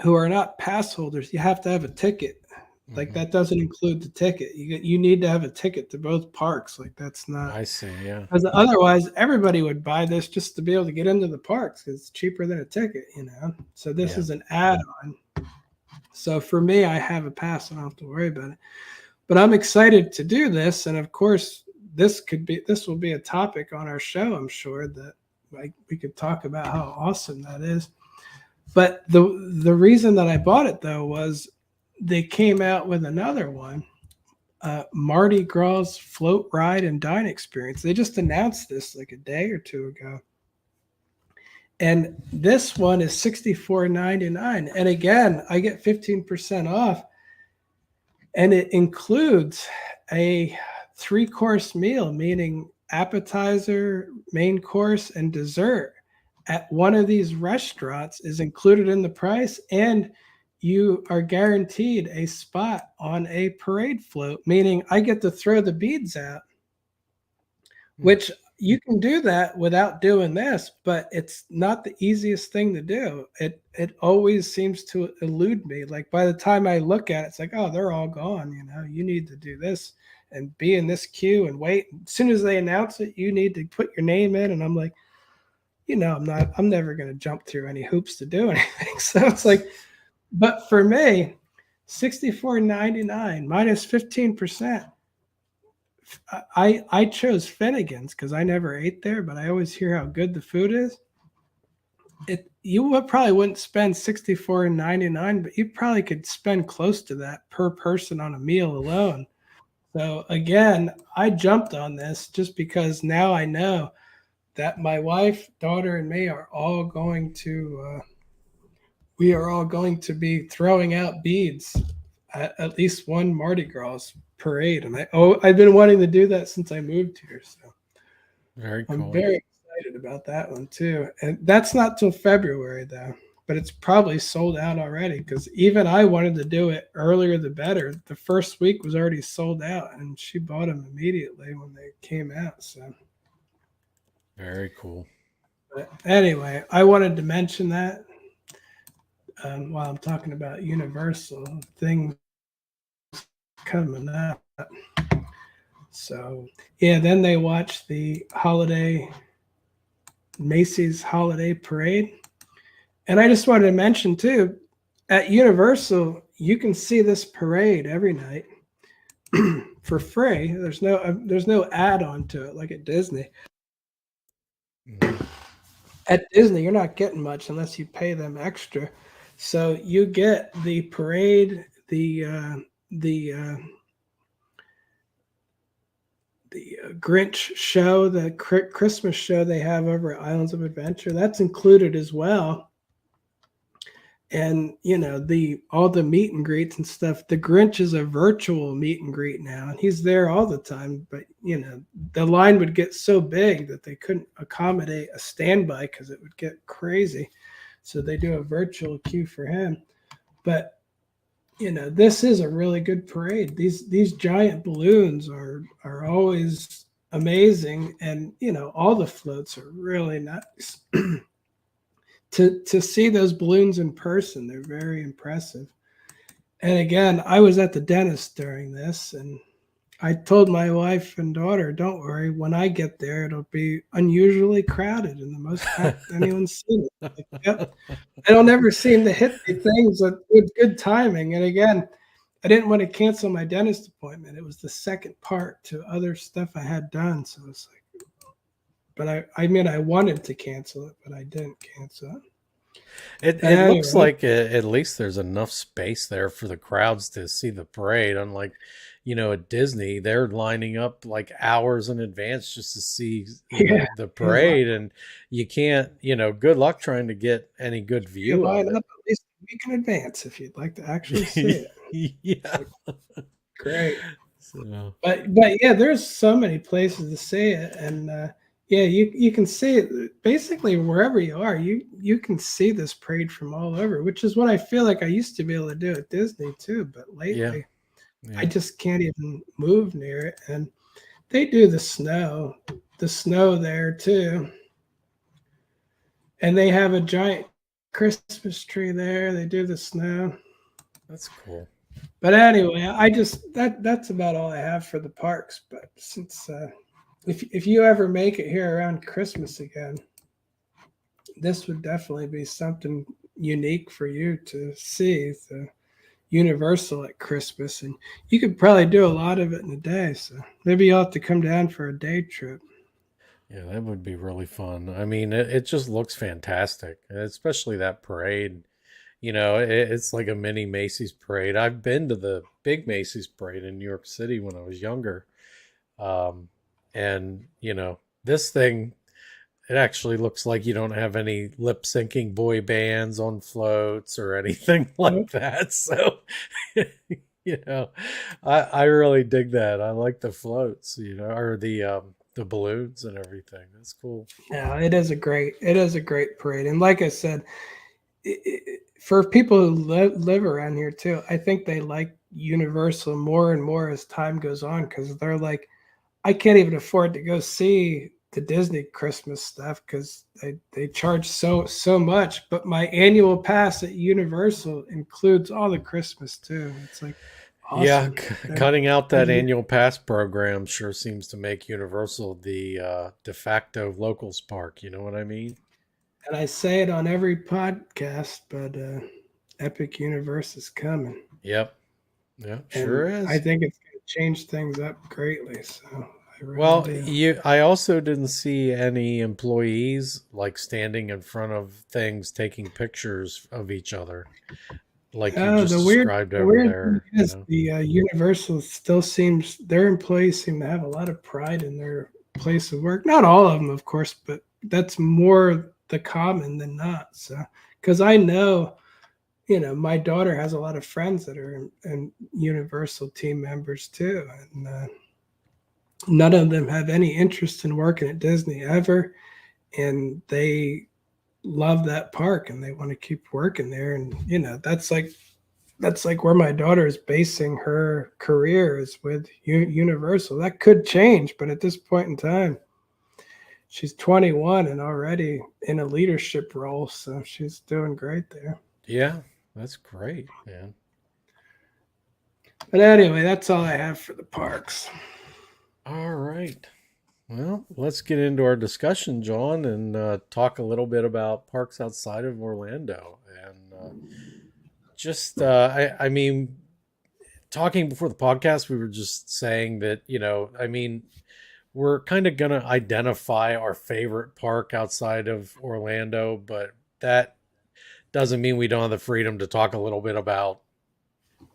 who are not pass holders, you have to have a ticket. Like that doesn't include the ticket. You need to have a ticket to both parks. Like that's not. I see. Yeah. Because otherwise, everybody would buy this just to be able to get into the parks, because it's cheaper than a ticket, So this is an add-on. So for me, I have a pass. I don't have to worry about it. But I'm excited to do this, and of course, this will be a topic on our show. I'm sure that we could talk about how awesome that is. But the reason that I bought it though was they came out with another one, Mardi Gras float ride and dine experience. They just announced this like a day or two ago. And this one is $64.99. And again, I get 15% off. And it includes a 3-course meal, meaning appetizer, main course, and dessert at one of these restaurants is included in the price. And you are guaranteed a spot on a parade float, meaning I get to throw the beads out, which you can do that without doing this, but it's not the easiest thing to do. It always seems to elude me. Like by the time I look at it, it's like, oh, they're all gone. You need to do this and be in this queue and wait. As soon as they announce it, you need to put your name in. And I'm like, I'm never going to jump through any hoops to do anything. So it's like, but for me, $64.99 minus 15%. I chose Finnegan's because I never ate there, but I always hear how good the food is. You probably wouldn't spend $64.99, but you probably could spend close to that per person on a meal alone. So again, I jumped on this just because now I know that my wife, daughter, and me are all going to be throwing out beads at least one Mardi Gras parade, and I've been wanting to do that since I moved here. So very cool. I'm very excited about that one too. And that's not till February though, but it's probably sold out already, because even I wanted to do it earlier the better. The first week was already sold out, and she bought them immediately when they came out. So very cool. But anyway, I wanted to mention that while I'm talking about Universal things coming up. So yeah, then they watched the Macy's holiday parade. And I just wanted to mention too, at Universal, you can see this parade every night for free. There's no add on to it like at Disney. Mhm. At Disney, you're not getting much unless you pay them extra. So you get the parade, the Grinch show, the Christmas show they have over at Islands of Adventure. That's included as well. And the all the meet and greets and stuff. The Grinch is a virtual meet and greet now, and he's there all the time. But the line would get so big that they couldn't accommodate a standby because it would get crazy. So they do a virtual queue for him. But this is a really good parade. These giant balloons are always amazing, and all the floats are really nice. To see those balloons in person, they're very impressive. And again, I was at the dentist during this, and I told my wife and daughter, "Don't worry, when I get there, it'll be unusually crowded and the most packed anyone's seen it." Like, yep. I don't ever seem to hit the things with good timing. And again, I didn't want to cancel my dentist appointment. It was the second part to other stuff I had done. So it's like, but I mean, I wanted to cancel it, but I didn't cancel it. But It looks anyway, like at least there's enough space there for the crowds to see the parade. Unlike, at Disney, they're lining up like hours in advance just to see, yeah, the you line parade, and you can't, good luck trying to get any good you view line of up it. at least a week in advance if you'd like to actually see it. It's Yeah. like great. So, But yeah, there's so many places to see it, and yeah, you can see it basically wherever you are. You can see this parade from all over, which is what I feel like I used to be able to do at Disney too. But yeah. lately, I Yeah. just can't even move near it. And they do the snow there too, and they have a giant Christmas tree there. They do the snow. That's cool. But anyway, I just that's about all I have for the parks. But since if you ever make it here around Christmas again, this would definitely be something unique for you to see the Universal at Christmas, and you could probably do a lot of it in a day. So maybe you'll have to come down for a day trip. Yeah, that would be really fun. I mean, it just looks fantastic, especially that parade. It's like a mini Macy's parade. I've been to the big Macy's parade in New York City when I was younger. Um, and, this thing, it actually looks like you don't have any lip syncing boy bands on floats or anything like that. So, you know, I really dig that. I like the floats, or the balloons and everything. That's cool. Yeah, it is a great parade, and like I said, for people who live around here too, I think they like Universal more and more as time goes on because they're like, I can't even afford to go see the Disney Christmas stuff because they charge so much. But my annual pass at Universal includes all the Christmas too. It's like Yeah, awesome. cutting out that And annual pass program sure seems to make Universal the de facto locals park. You know what I mean? I say it on every podcast, but Epic Universe is coming, Yep. Yeah, and sure I is. think it's going to change things up greatly. So I really Well, do. I also didn't see any employees like standing in front of things taking pictures of each other like you Oh, just the weird, described the over weird thing there, is the Universal still seems their employees seem to have a lot of pride in their place of work. Not all of them, of course, but that's more the common than not. So, because I know, my daughter has a lot of friends that are in Universal team members too, and none of them have any interest in working at Disney ever, and they love that park and they want to keep working there, and that's like where my daughter is basing her career is with Universal. That could change, but at this point in time, she's 21 and already in a leadership role, so she's doing great there. yeah, that's great, man. But anyway, that's all I have for the parks. All right. Well, let's get into our discussion, John, and talk a little bit about parks outside of Orlando. And just I mean, talking before the podcast, we were just saying that, I mean, we're kind of gonna identify our favorite park outside of Orlando, but that doesn't mean we don't have the freedom to talk a little bit about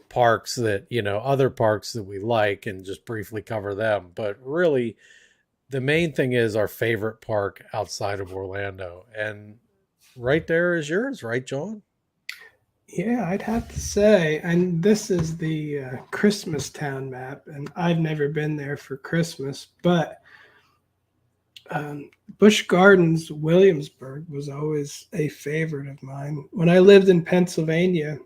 parks that, other parks that we like and just briefly cover them. But really, the main thing is our favorite park outside of Orlando. And right there is yours, right, John? Yeah, I'd have to say, and this is the Christmas Town map, and I've never been there for Christmas, but Busch Gardens, Williamsburg, was always a favorite of mine. When I lived in Pennsylvania,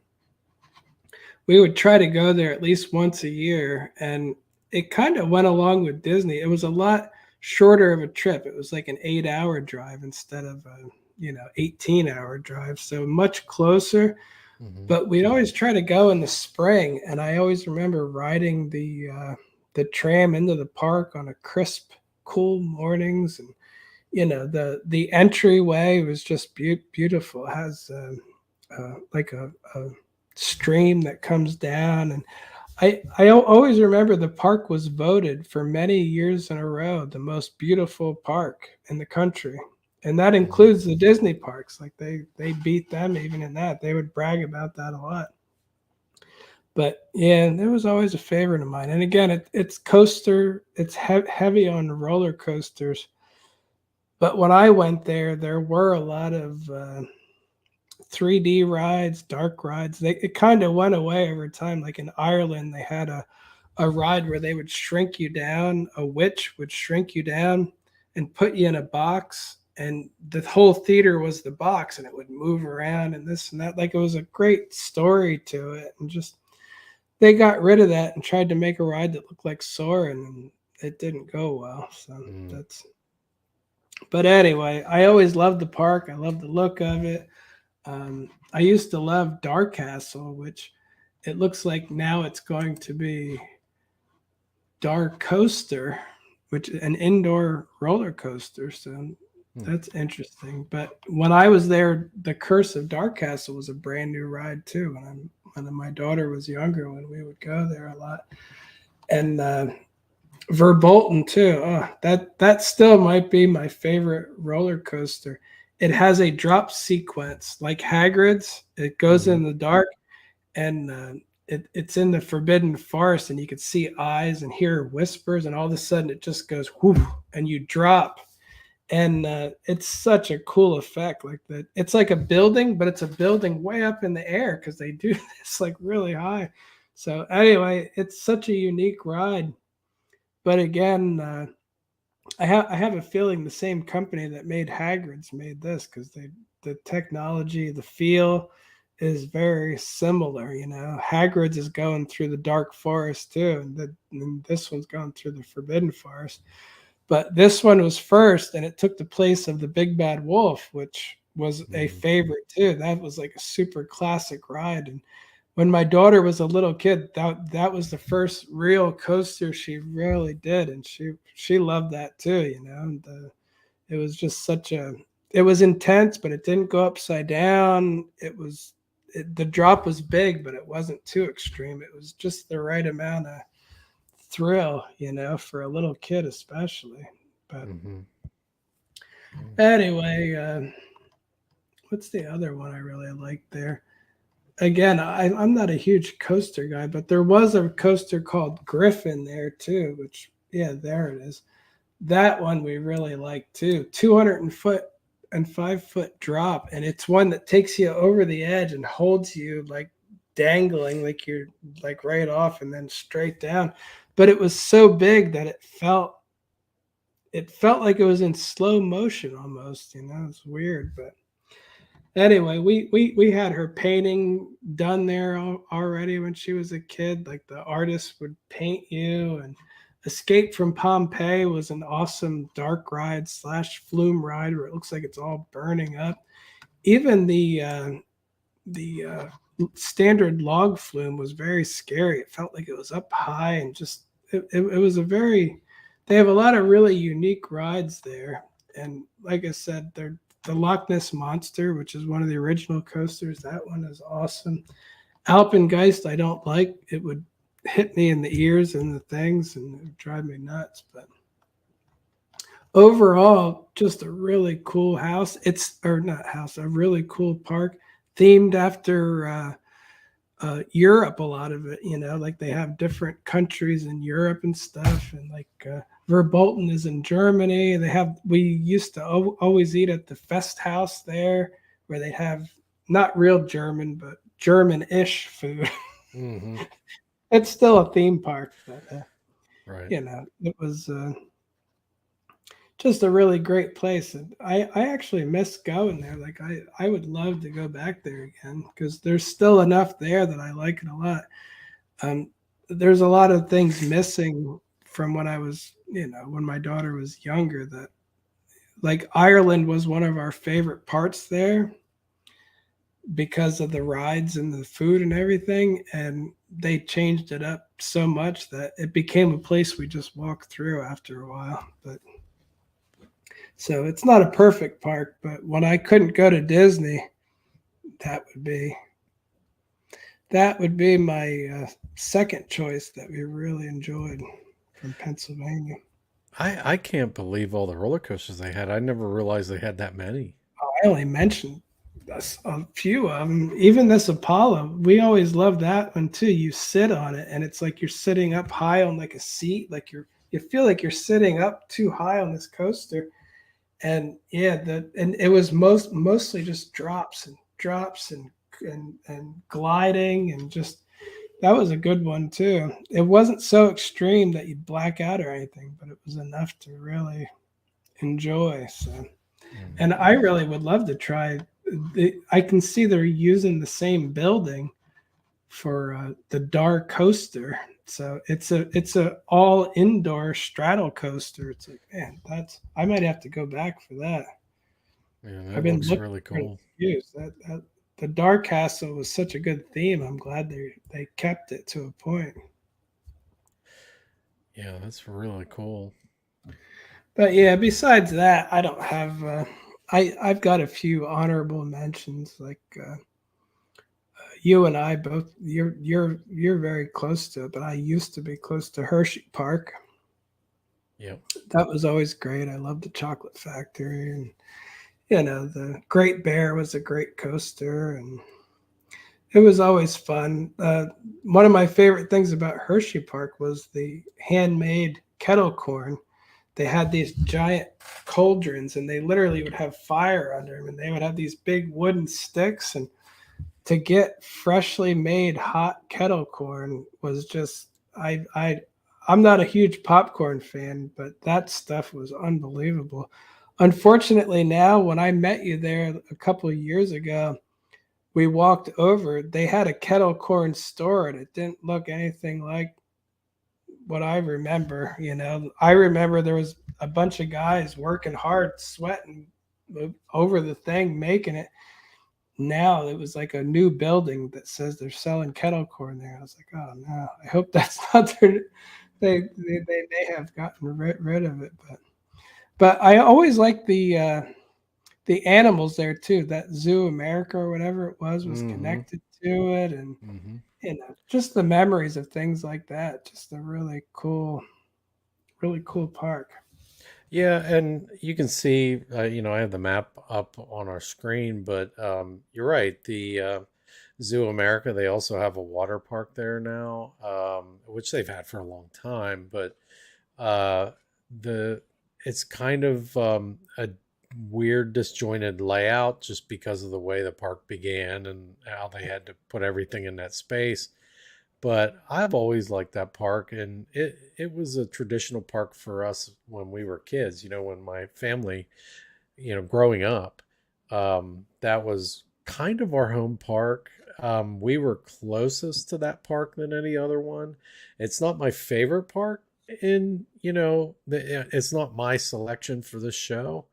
we would try to go there at least once a year, and it kind of went along with Disney. It was a lot shorter of a trip. It was like an 8-hour drive instead of a 18-hour drive, so much closer. Mm-hmm. But we'd always try to go in the spring, and I always remember riding the tram into the park on a crisp, cool mornings, and the entryway was just beautiful. It has like a stream that comes down, and I always remember the park was voted for many years in a row the most beautiful park in the country, and that Mm-hmm. includes the Disney parks. Like they beat them even in that. They would brag about that a lot. But yeah, it was always a favorite of mine. And again, it's coaster. It's heavy on roller coasters. But when I went there, there were a lot of 3D rides, dark rides. It kind of went away over time. Like in Ireland, they had a ride where they would shrink you down. A witch would shrink you down and put you in a box. And the whole theater was the box, and it would move around and this and that. Like it was a great story to it. And just they got rid of that and tried to make a ride that looked like Soarin', and it didn't go well. So Mm-hmm. that's. But anyway, I always loved the park. I loved the look of it. I used to love Dark Castle, which it looks like now it's going to be Dark Coaster, which is an indoor roller coaster. So that's interesting. But when I was there, the Curse of Dark Castle was a brand new ride too. When my daughter was younger, when we would go there a lot, and Verbolten too. Oh, that still might be my favorite roller coaster. It has a drop sequence like Hagrid's. It goes Mm-hmm. in the dark, and it's in the Forbidden Forest, and you can see eyes and hear whispers, and all of a sudden it just goes whoof, and you drop, and it's such a cool effect. Like that, it's like a building, but it's a building way up in the air because they do this like really high. So anyway, it's such a unique ride. But again, I have a feeling the same company that made Hagrid's made this because the technology, the feel is very similar. Hagrid's is going through the dark forest too, and this one's going through the forbidden forest. But this one was first, and it took the place of the Big Bad Wolf, which was a Mm-hmm. favorite too. That was like a super classic ride, and when my daughter was a little kid, that was the first real coaster she really did, and she loved that too. It was just it was intense, but it didn't go upside down. The drop was big, but it wasn't too extreme. It was just the right amount of thrill, for a little kid especially. But Mm-hmm. anyway, what's the other one I really liked there? Again, I'm not a huge coaster guy, but there was a coaster called Griffin there too, which yeah, there it is. That one we really like too. 205-foot drop, and it's one that takes you over the edge and holds you like dangling, like you're like right off and then straight down. But it was so big that it felt like it was in slow motion almost. It's weird, but anyway, we had her painting done there already when she was a kid. Like the artist would paint you, and Escape from Pompeii was an awesome dark ride slash flume ride where it looks like it's all burning up. Even the standard log flume was very scary. It felt like it was up high and just it was a very. They have a lot of really unique rides there, and like I said, they're the Loch Ness Monster, which is one of the original coasters. That one is awesome. Alpengeist, I don't like. It would hit me in the ears and the things, and it would drive me nuts. But overall, just a really cool house. It's or not house, a really cool park themed after Europe. A lot of it, like they have different countries in Europe and stuff, and like Verbolten is in Germany. We used to always eat at the Fest House there, where they have not real German but German-ish food. Mm-hmm. It's still a theme park, but Right. it was just a really great place. And I actually miss going there. Like I would love to go back there again because there's still enough there that I like it a lot. Um, there's a lot of things missing from when I was, when my daughter was younger. That like Ireland was one of our favorite parts there because of the rides and the food and everything. And they changed it up so much that it became a place we just walked through after a while. But so it's not a perfect park, but when I couldn't go to Disney, that would be my second choice that we really enjoyed from Pennsylvania. I can't believe all the roller coasters they had. I never realized they had that many. I only mentioned a few of them. Even this Apollo, we always love that one too. You sit on it, and it's like you're sitting up high on like a seat, like you feel like you're sitting up too high on this coaster. And yeah, and it was mostly just drops and drops and gliding, and just that was a good one too. It wasn't so extreme that you'd black out or anything, but it was enough to really enjoy. So, and Mm-hmm. I really would love to try. I can see they're using the same building for the Dar coaster. So it's a all indoor straddle coaster. It's like, man, I might have to go back for that. Yeah, I've that been looks looking really for cool. reviews. That the Dark Castle was such a good theme. I'm glad they kept it to a point. Yeah, that's really cool. But yeah, besides that, I don't have. I've got a few honorable mentions. Like you and I both. You're very close to it, but I used to be close to Hershey Park. Yep. That was always great. I loved the Chocolate Factory, and the Great Bear was a great coaster, and it was always fun. One of my favorite things about Hershey Park was the handmade kettle corn. They had these giant cauldrons, and they literally would have fire under them, and they would have these big wooden sticks. And to get freshly made hot kettle corn was just I'm not a huge popcorn fan, but that stuff was unbelievable. Unfortunately, now when I met you there a couple of years ago, we walked over. They had a kettle corn store, and it didn't look anything like what I remember. I remember there was a bunch of guys working hard, sweating over the thing, making it. Now it was like a new building that says they're selling kettle corn there. I was like, oh no, I hope that's not their. They may have gotten rid of it, but I always liked the animals there too. That Zoo America or whatever it was Mm-hmm. connected to it, and Mm-hmm. just the memories of things like that. Just a really cool park. Yeah, and you can see, I have the map up on our screen, but you're right. The Zoo America, they also have a water park there now, which they've had for a long time. But uh, the it's kind of a weird, disjointed layout just because of the way the park began and how they had to put everything in that space. But I've always liked that park, and it was a traditional park for us when we were kids. When my family, growing up, that was kind of our home park. We were closest to that park than any other one. It's not my favorite park, it's not my selection for this show,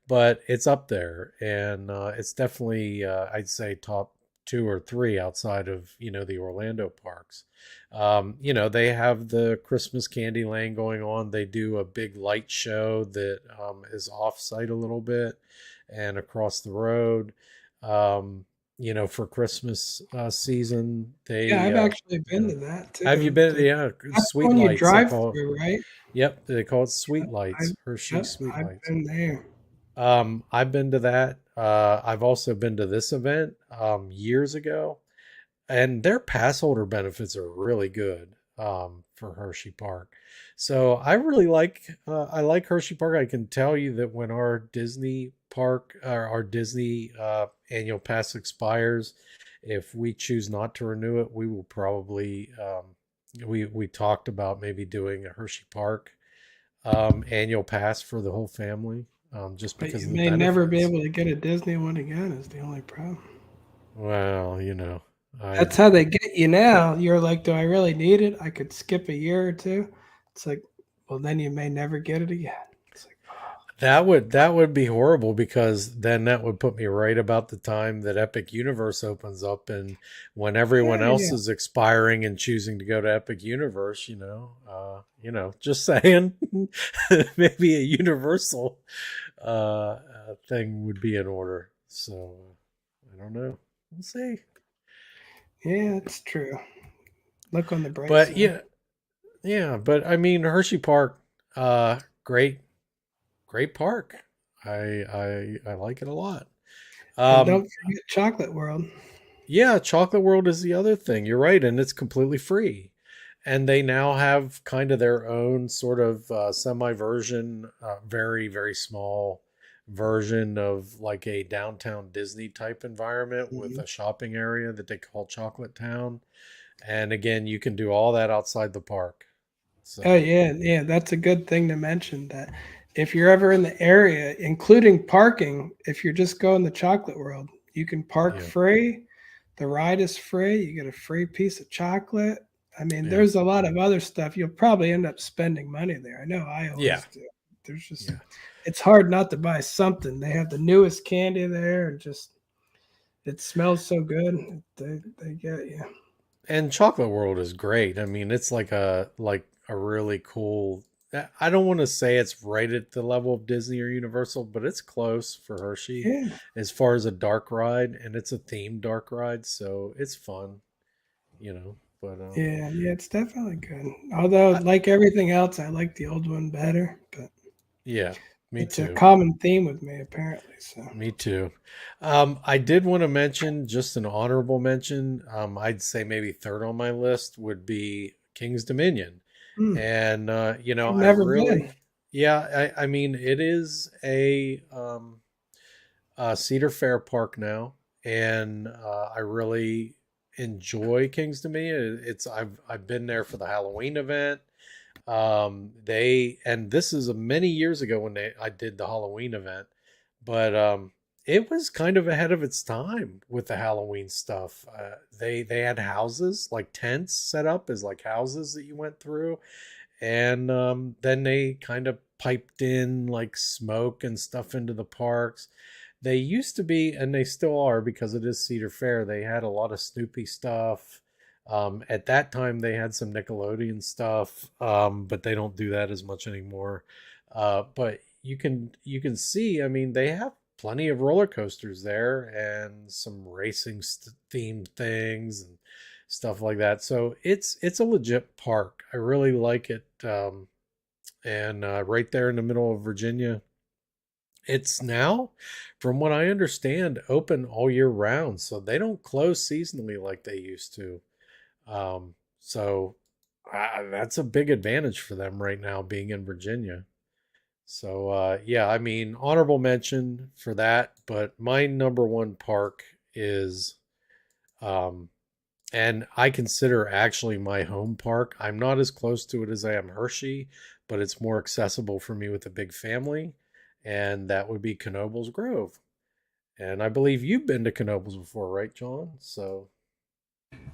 but it's up there, and it's definitely, I'd say, top two or three outside of the Orlando parks. They have the Christmas candy lane going on. They do a big light show that is off site a little bit and across the road. Um, for Christmas season. Yeah, They, I've actually you been know, to that have you too. been? Yeah, That's the Sweet one you Lights. They drive call it. through, right? Yep, they call it Sweet I've, Lights. Hershey yep, Sweet I've Lights. been there. I've been to that. I've also been to this event years ago, and their pass holder benefits are really good for Hershey Park. So I like Hershey Park. I can tell you that when our Disney park or our Disney annual pass expires, if we choose not to renew it, we will probably we talked about maybe doing a Hershey Park annual pass for the whole family, just But because you of the may never be benefits. able to get a Disney one again, is the only problem. Well, I That's how they get you now. You're like, do I really need it? I could skip a year or two. It's like, well, then you may never get it again. It's like, that would be horrible because then that would put me right about the time that Epic Universe opens up, and when everyone yeah, else yeah, is expiring and choosing to go to Epic Universe, just saying, maybe a universal thing would be in order. So I don't know. We'll see. yeah, it's true. Look on the bright But side. yeah, yeah. But I mean, Hershey Park, great, great park. I like it a lot. And Um, don't forget Chocolate World. yeah, Chocolate World is the other thing. You're right, and it's completely free. And they now have kind of their own sort of semi version, very, very small version of like a downtown Disney type environment with Mhm. a shopping area that they call Chocolate Town. And again, you can do all that outside the park. Oh So, yeah, yeah, that's a good thing to mention that if you're ever in the area, including parking, if you're just going to Chocolate World, you can park yeah, free. The ride is free. You get a free piece of chocolate. I mean, yeah, there's a lot of other stuff. You'll probably end up spending money there. I know I yeah, always do. There's just yeah. it's hard not to buy something. They have the newest candy there and just it smells so good. They get you. And Chocolate World is great. I mean, it's like a really cool. I don't want to say it's right at the level of Disney or Universal, but it's close for Hershey Yeah. as far as a dark ride, and it's a themed dark ride, so it's fun, you know. But Yeah, yeah, it's definitely good. Although, I, like everything else, I like the old one better. But yeah, me it's a too. common theme with me, apparently. So, Me too. I did want to mention just an honorable mention. I'd say maybe third on my list would be King's Dominion. hmm, And I've I never been. really, yeah, I mean, it is a Cedar Fair park now, and I really enjoy King's Dominion. I've been there for the Halloween event. They and this is many years ago when I did the Halloween event, but it was kind of ahead of its time with the Halloween stuff. They had houses like tents set up as like houses that you went through, and then they kind of piped in like smoke and stuff into the parks. They used to be, and they still are because it is Cedar Fair. They had a lot of Snoopy stuff. At that time, they had some Nickelodeon stuff, but they don't do that as much anymore. But you can see, I mean, they have plenty of roller coasters there and some racing themed things and stuff like that. So it's a legit park. I really like it, and right there in the middle of Virginia. It's now, from what I understand, open all year round, so they don't close seasonally like they used to. So that's a big advantage for them right now, being in Virginia. So yeah, I mean, honorable mention for that. But my number one park is, um, and I consider actually my home park. I'm not as close to it as I am Hershey, but it's more accessible for me with a big family, and that would be Knoebels Grove. And I believe you've been to Knoebels before, right, John? So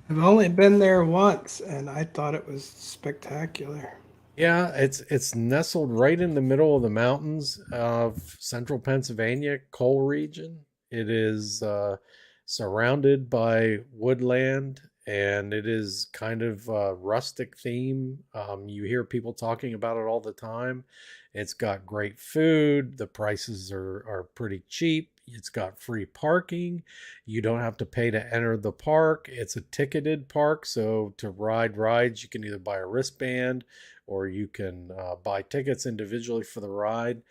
I've only been there once, and I thought it was spectacular. yeah, it's nestled right in the middle of the mountains of central Pennsylvania, coal region. It is surrounded by woodland, and it is kind of a rustic theme. You hear people talking about it all the time. It's got great food. The prices are pretty cheap. It's got free parking. You don't have to pay to enter the park. It's a ticketed park, so to ride rides, you can either buy a wristband or you can buy tickets individually for the ride.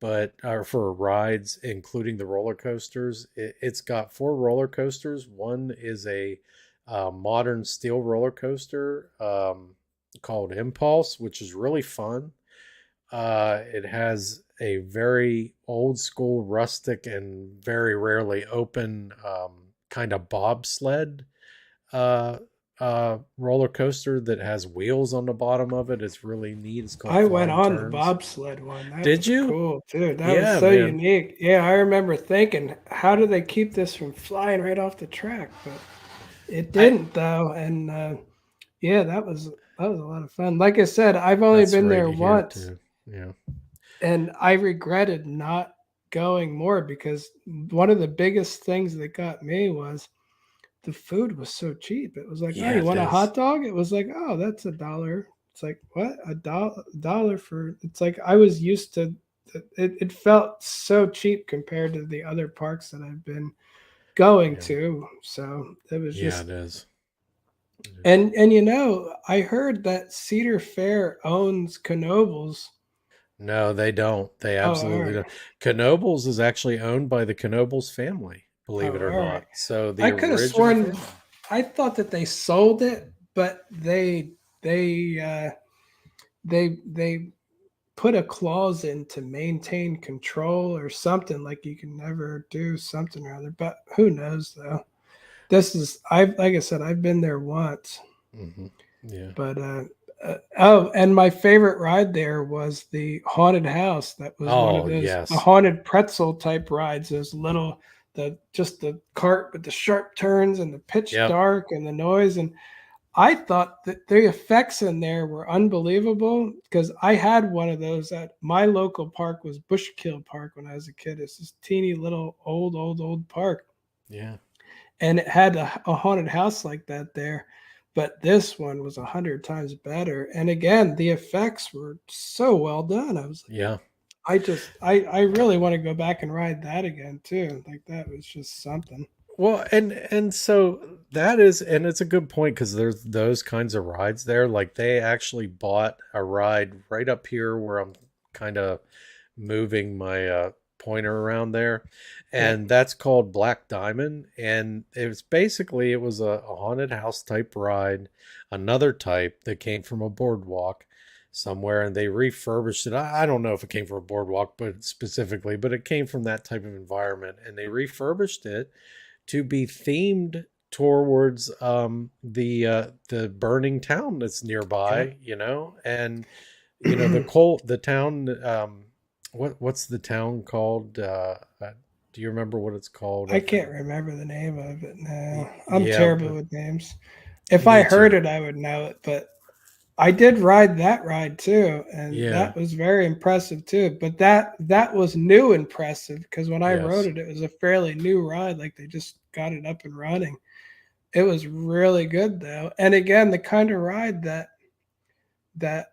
But or for rides, including the roller coasters, it's got four roller coasters. One is a modern steel roller coaster called Impulse, which is really fun. It has a very old school, rustic, and very rarely open kind of bobsled uh, roller coaster that has wheels on the bottom of it. It's really neat. It's called I went Flying on the Turns. bobsled one. That Did was you? cool too. That was Yeah, so man. unique. Yeah, I remember thinking, how do they keep this from flying right off the track? But it I didn't though, and yeah, that was a lot of fun. Like I said, I've only That's been right there here once, too. Yeah. and I regretted not going more because one of the biggest things that got me was the food was so cheap. It was like, oh, Yeah, you it want a is. hot dog? It was like, oh, that's $1. It's like, what? $1 for? It's like I was used to. It felt so cheap compared to the other parks that I've been going Yeah. to. So it was Yeah, just. it is. It is. And I heard that Cedar Fair owns Knoebels. No, they don't. They Oh, all absolutely right. don't. Knoebels is actually owned by the Knoebels family, Oh, believe it or all right. not. So the I could have original sworn family. I thought that they sold it, but they they put a clause in to maintain control or something like you can never do something or other. But who knows though? This is I've like I said I've been there once, Hmm. Yeah. but oh, and my favorite ride there was the haunted house. That was one of Oh, those the yes. haunted pretzel type rides. Those little the just the cart with the sharp turns and the pitch Yep. dark and the noise. And I thought that the effects in there were unbelievable because I had one of those at my local park was Bushkill Park when I was a kid. It's this teeny little old park, Yeah. and it had a haunted house like that there. But this one was 100 times better. And again, the effects were so well done. I was like, Yeah. I really want to go back and ride that again too. Like that was just something. Well, and so that is, and it's a good point because there's those kinds of rides there. Like they actually bought a ride right up here where I'm kind of moving my pointer around there, Yeah. and that's called Black Diamond. And it was a haunted house type ride, another type that came from a boardwalk somewhere, and they refurbished it. I don't know if it came from a boardwalk, but specifically, but it came from that type of environment, and they refurbished it to be themed towards the burning town that's Yeah. nearby, and the town what's the town called? Do you remember what it's called? I can't remember the name of it now. I'm Yeah, terrible but with names. If I me heard too. it, I would know it. But I did ride that ride too, and Yeah. that was very impressive too. But that was new impressive because when I rode Yes. it, it was a fairly new ride. Like they just got it up and running. It was really good though. And again, the kind of ride that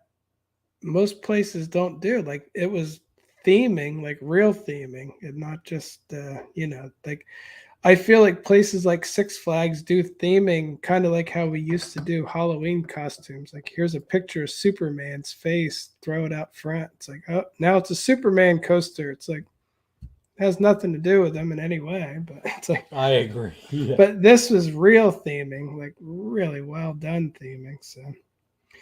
most places don't do. Like it was theming, like real theming, and not just like I feel like places like Six Flags do theming kind of like how we used to do Halloween costumes. Like here's a picture of Superman's face, throw it out front. It's like, oh, now it's a Superman coaster. It's like it has nothing to do with them in any way, but it's like I agree. Yeah. but this was real theming, like really well done theming. So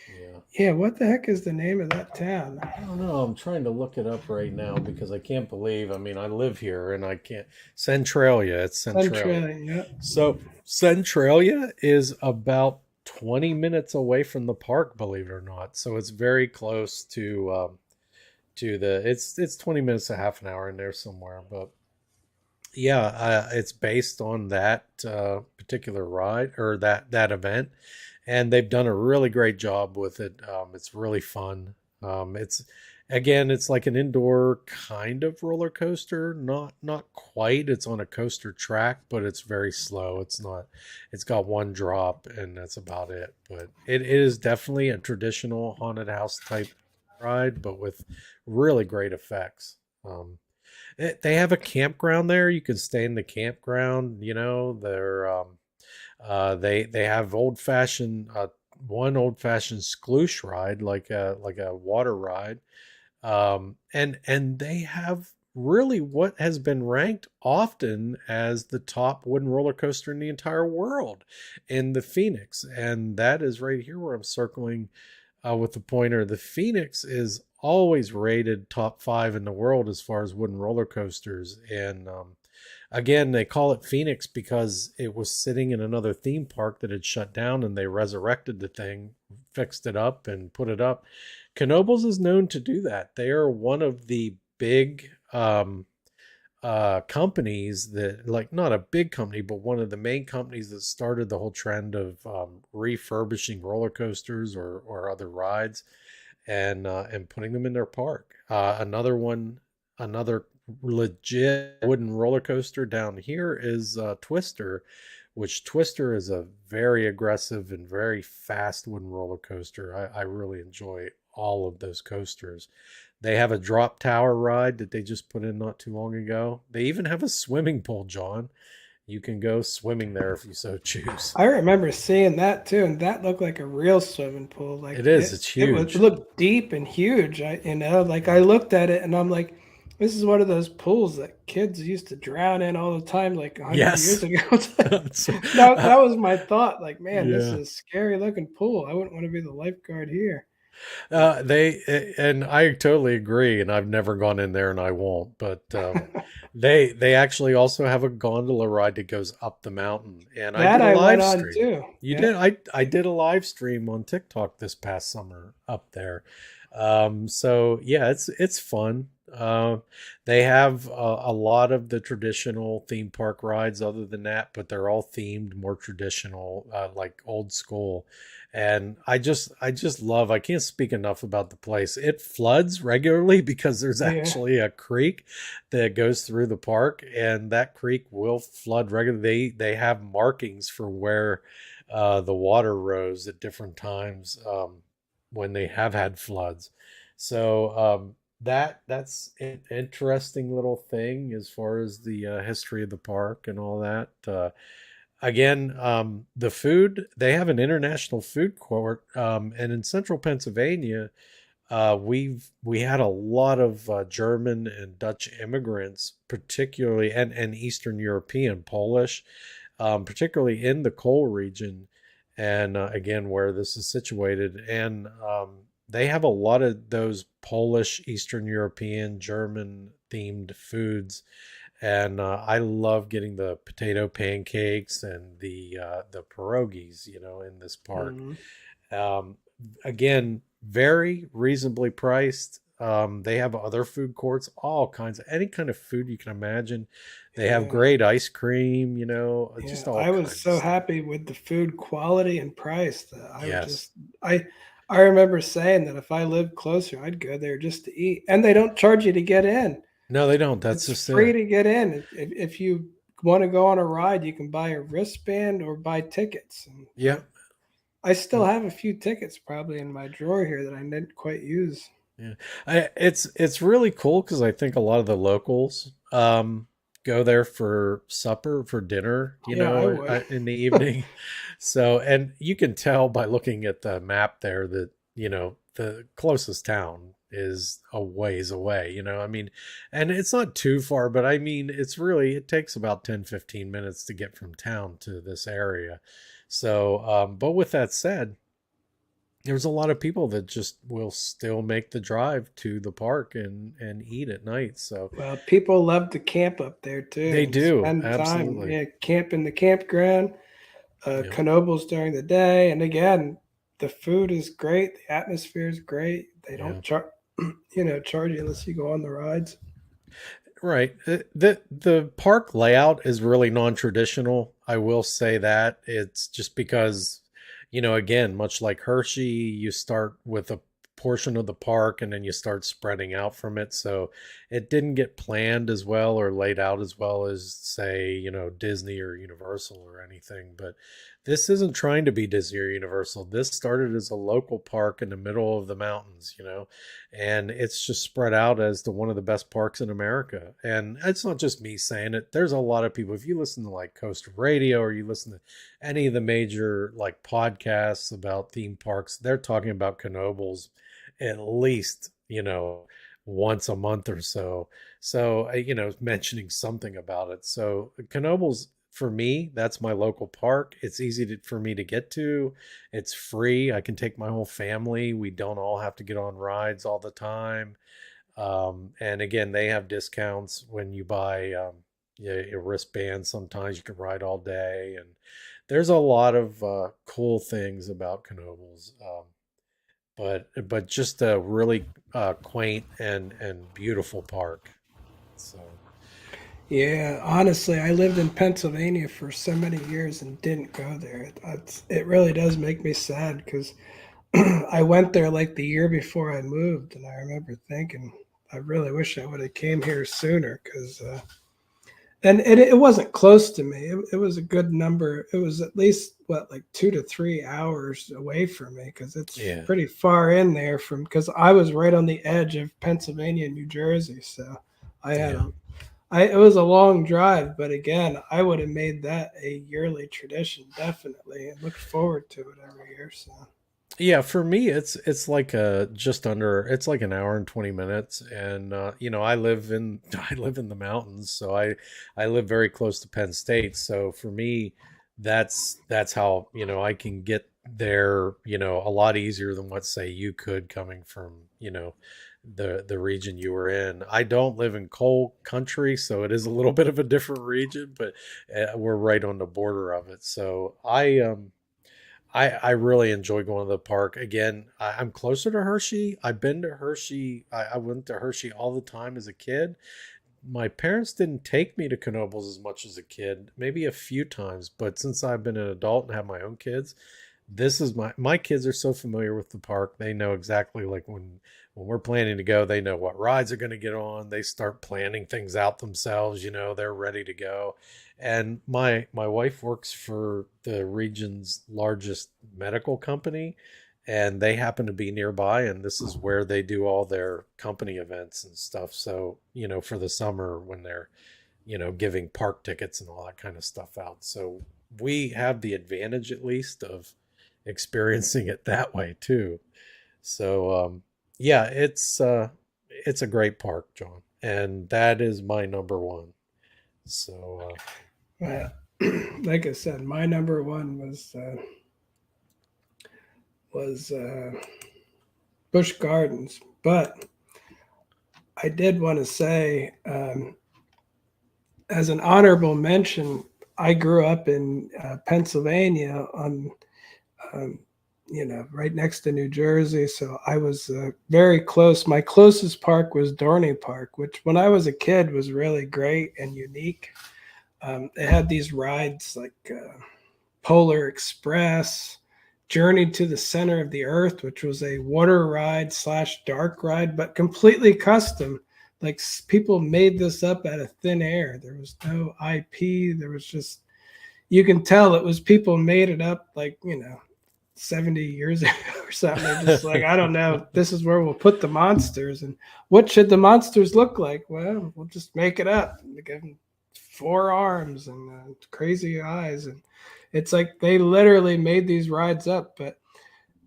Yeah. yeah, what the heck is the name of that town? I don't know. I'm trying to look it up right now because I can't believe. I mean, I live here and I can't. Centralia. It's Centralia. Centralia. Yeah. So Centralia is about 20 minutes away from the park, believe it or not. So it's very close to the. It's 20 minutes to half an hour in there somewhere. But yeah, it's based on that particular ride or that event, and they've done a really great job with it. It's really fun. It's again, it's like an indoor kind of roller coaster, not quite. It's on a coaster track, but it's very slow. It's not. It's got one drop, and that's about it. But it is definitely a traditional haunted house type ride, but with really great effects. Um, They have a campground there. You can stay in the campground. You know, they have old fashioned one old fashioned sploosh ride, like a water ride, and they have really what has been ranked often as the top wooden roller coaster in the entire world in the Phoenix, and that is right here where I'm circling with the pointer. The Phoenix is always rated top five in the world as far as wooden roller coasters. And again, they call it Phoenix because it was sitting in another theme park that had shut down and they resurrected the thing, fixed it up, and put it up. Knoebels is known to do that. They are one of the big companies that, like, not a big company, but one of the main companies that started the whole trend of refurbishing roller coasters or other rides and putting them in their park. Another legit wooden roller coaster down here is Twister, which Twister is a very aggressive and very fast wooden roller coaster. I really enjoy all of those coasters. They have a drop tower ride that they just put in not too long ago. They even have a swimming pool, John. You can go swimming there if you so choose. I remember seeing that too, and that looked like a real swimming pool. It Like is. It's it huge. looked deep and huge. Like I looked at it and I'm like, this is one of those pools that kids used to drown in all the time, like 100 years Yes. ago. So, That was my thought. Like, man, this is yeah. a scary looking pool. I wouldn't want to be the lifeguard here. And I totally agree, and I've never gone in there, and I won't. But they actually also have a gondola ride that goes up the mountain, and I That did a I went live on stream. too. You Yeah. did? I did a live stream on TikTok this past summer up there. So yeah, it's fun. They have a lot of the traditional theme park rides, other than that, but they're all themed more traditional, like old school. And I just love, I can't speak enough about the place. It floods regularly because there's Yeah. actually a creek that goes through the park, and that creek will flood regularly. They have markings for where the water rose at different times when they have had floods. So that's an interesting little thing as far as the history of the park and all that. Again, the food, they have an international food court, and in central Pennsylvania, we had a lot of German and Dutch immigrants, particularly and Eastern European, Polish, particularly in the coal region, and again where this is situated, and they have a lot of those Polish, Eastern European, German themed foods, and I love getting the potato pancakes and the pierogies, in this park. Mhm. Um, Again, very reasonably priced. They have other food courts, all kinds of any kind of food you can imagine. They have Yeah. great ice cream, Yeah, just all I was kinds of so stuff. happy with the food quality and price that Yes. I I remember saying that if I lived closer, I'd go there just to eat. And they don't charge you to get in. No, they don't. That's It's just free it. to get in. If you want to go on a ride, you can buy a wristband or buy tickets. And Yeah. I still have a few tickets probably in my drawer here that I didn't quite use. Yeah, it's really cool because I think a lot of the locals go there for supper, for dinner, Yeah, I would. in the evening. So, and you can tell by looking at the map there that the closest town is a ways away. I mean, and it's not too far, but I mean, it takes about 10-15 minutes to get from town to this area. So, but with that said, there's a lot of people that just will still make the drive to the park and eat at night. So Well, people love to camp up there too they and do, spend time. absolutely. Yeah, camp in the campground, Yeah, Knoebels during the day. And again, the food is great. The atmosphere is great. They yeah. don't charge you unless you go on the rides. Right. The park layout is really non-traditional. I will say that. It's just because, again, much like Hershey, you start with a portion of the park and then you start spreading out from it. So it didn't get planned as well or laid out as well as, say, Disney or Universal or anything. But this isn't trying to be Disney or Universal. This started as a local park in the middle of the mountains, and it's just spread out as to one of the best parks in America. And it's not just me saying it. There's a lot of people. If you listen to like Coastal Radio or you listen to any of the major like podcasts about theme parks, they're talking about Knoebels at least, once a month or so. So, mentioning something about it. So, Knoebels for me, that's my local park. It's easy for me to get to. It's free. I can take my whole family. We don't all have to get on rides all the time. And again, they have discounts when you buy a wristband. Sometimes you can ride all day. And there's a lot of cool things about Knoebels. But just a really quaint and beautiful park. So Yeah, honestly, I lived in Pennsylvania for so many years and didn't go there. It really does make me sad because I went there like the year before I moved, and I remember thinking, I really wish I would have came here sooner because, and it wasn't close to me. It was a good number. It was at least what like 2 to 3 hours away from me because it's yeah, pretty far in there from because I was right on the edge of Pennsylvania and New Jersey, so I had yeah. it was a long drive, but again, I would have made that a yearly tradition, definitely, and look forward to it every year. So, Yeah, for me it's like a just under it's like an hour and 20 minutes, and I live in I live in the mountains, so I live very close to Penn State. So for me that's how, I can get there, a lot easier than what say you could coming from, the region you were in. I don't live in coal country, so it is a little bit of a different region, but we're right on the border of it. So I really enjoy going to the park. Again, I'm closer to Hershey. I've been to Hershey. I went to Hershey all the time as a kid. My parents didn't take me to Knoebels as much as a kid, maybe a few times, but since I've been an adult and have my own kids, this is my kids are so familiar with the park. They know exactly like when we're planning to go, they know what rides are going to get on. They start planning things out themselves, they're ready to go. And my wife works for the region's largest medical company, and they happen to be nearby, and this is where they do all their company events and stuff. So, for the summer when they're, giving park tickets and all that kind of stuff out. So we have the advantage at least of experiencing it that way too. So yeah, it's a great park, John, and that is my number one. So uh, like I said, my number one was Busch Gardens, but I did want to say, as an honorable mention, I grew up in Pennsylvania on um, right next to New Jersey. So I was very close. My closest park was Dorney Park, which when I was a kid was really great and unique. It had these rides like Polar Express, Journey to the Center of the Earth, which was a water ride slash dark ride, but completely custom. Like people made this up out of thin air. There was no IP. There was just, you can tell it was people made it up like, 70 years ago or something. They're just like, I don't know, this is where we'll put the monsters. And what should the monsters look like? Well, we'll just make it up. We give them 4 arms and crazy eyes. And it's like they literally made these rides up. But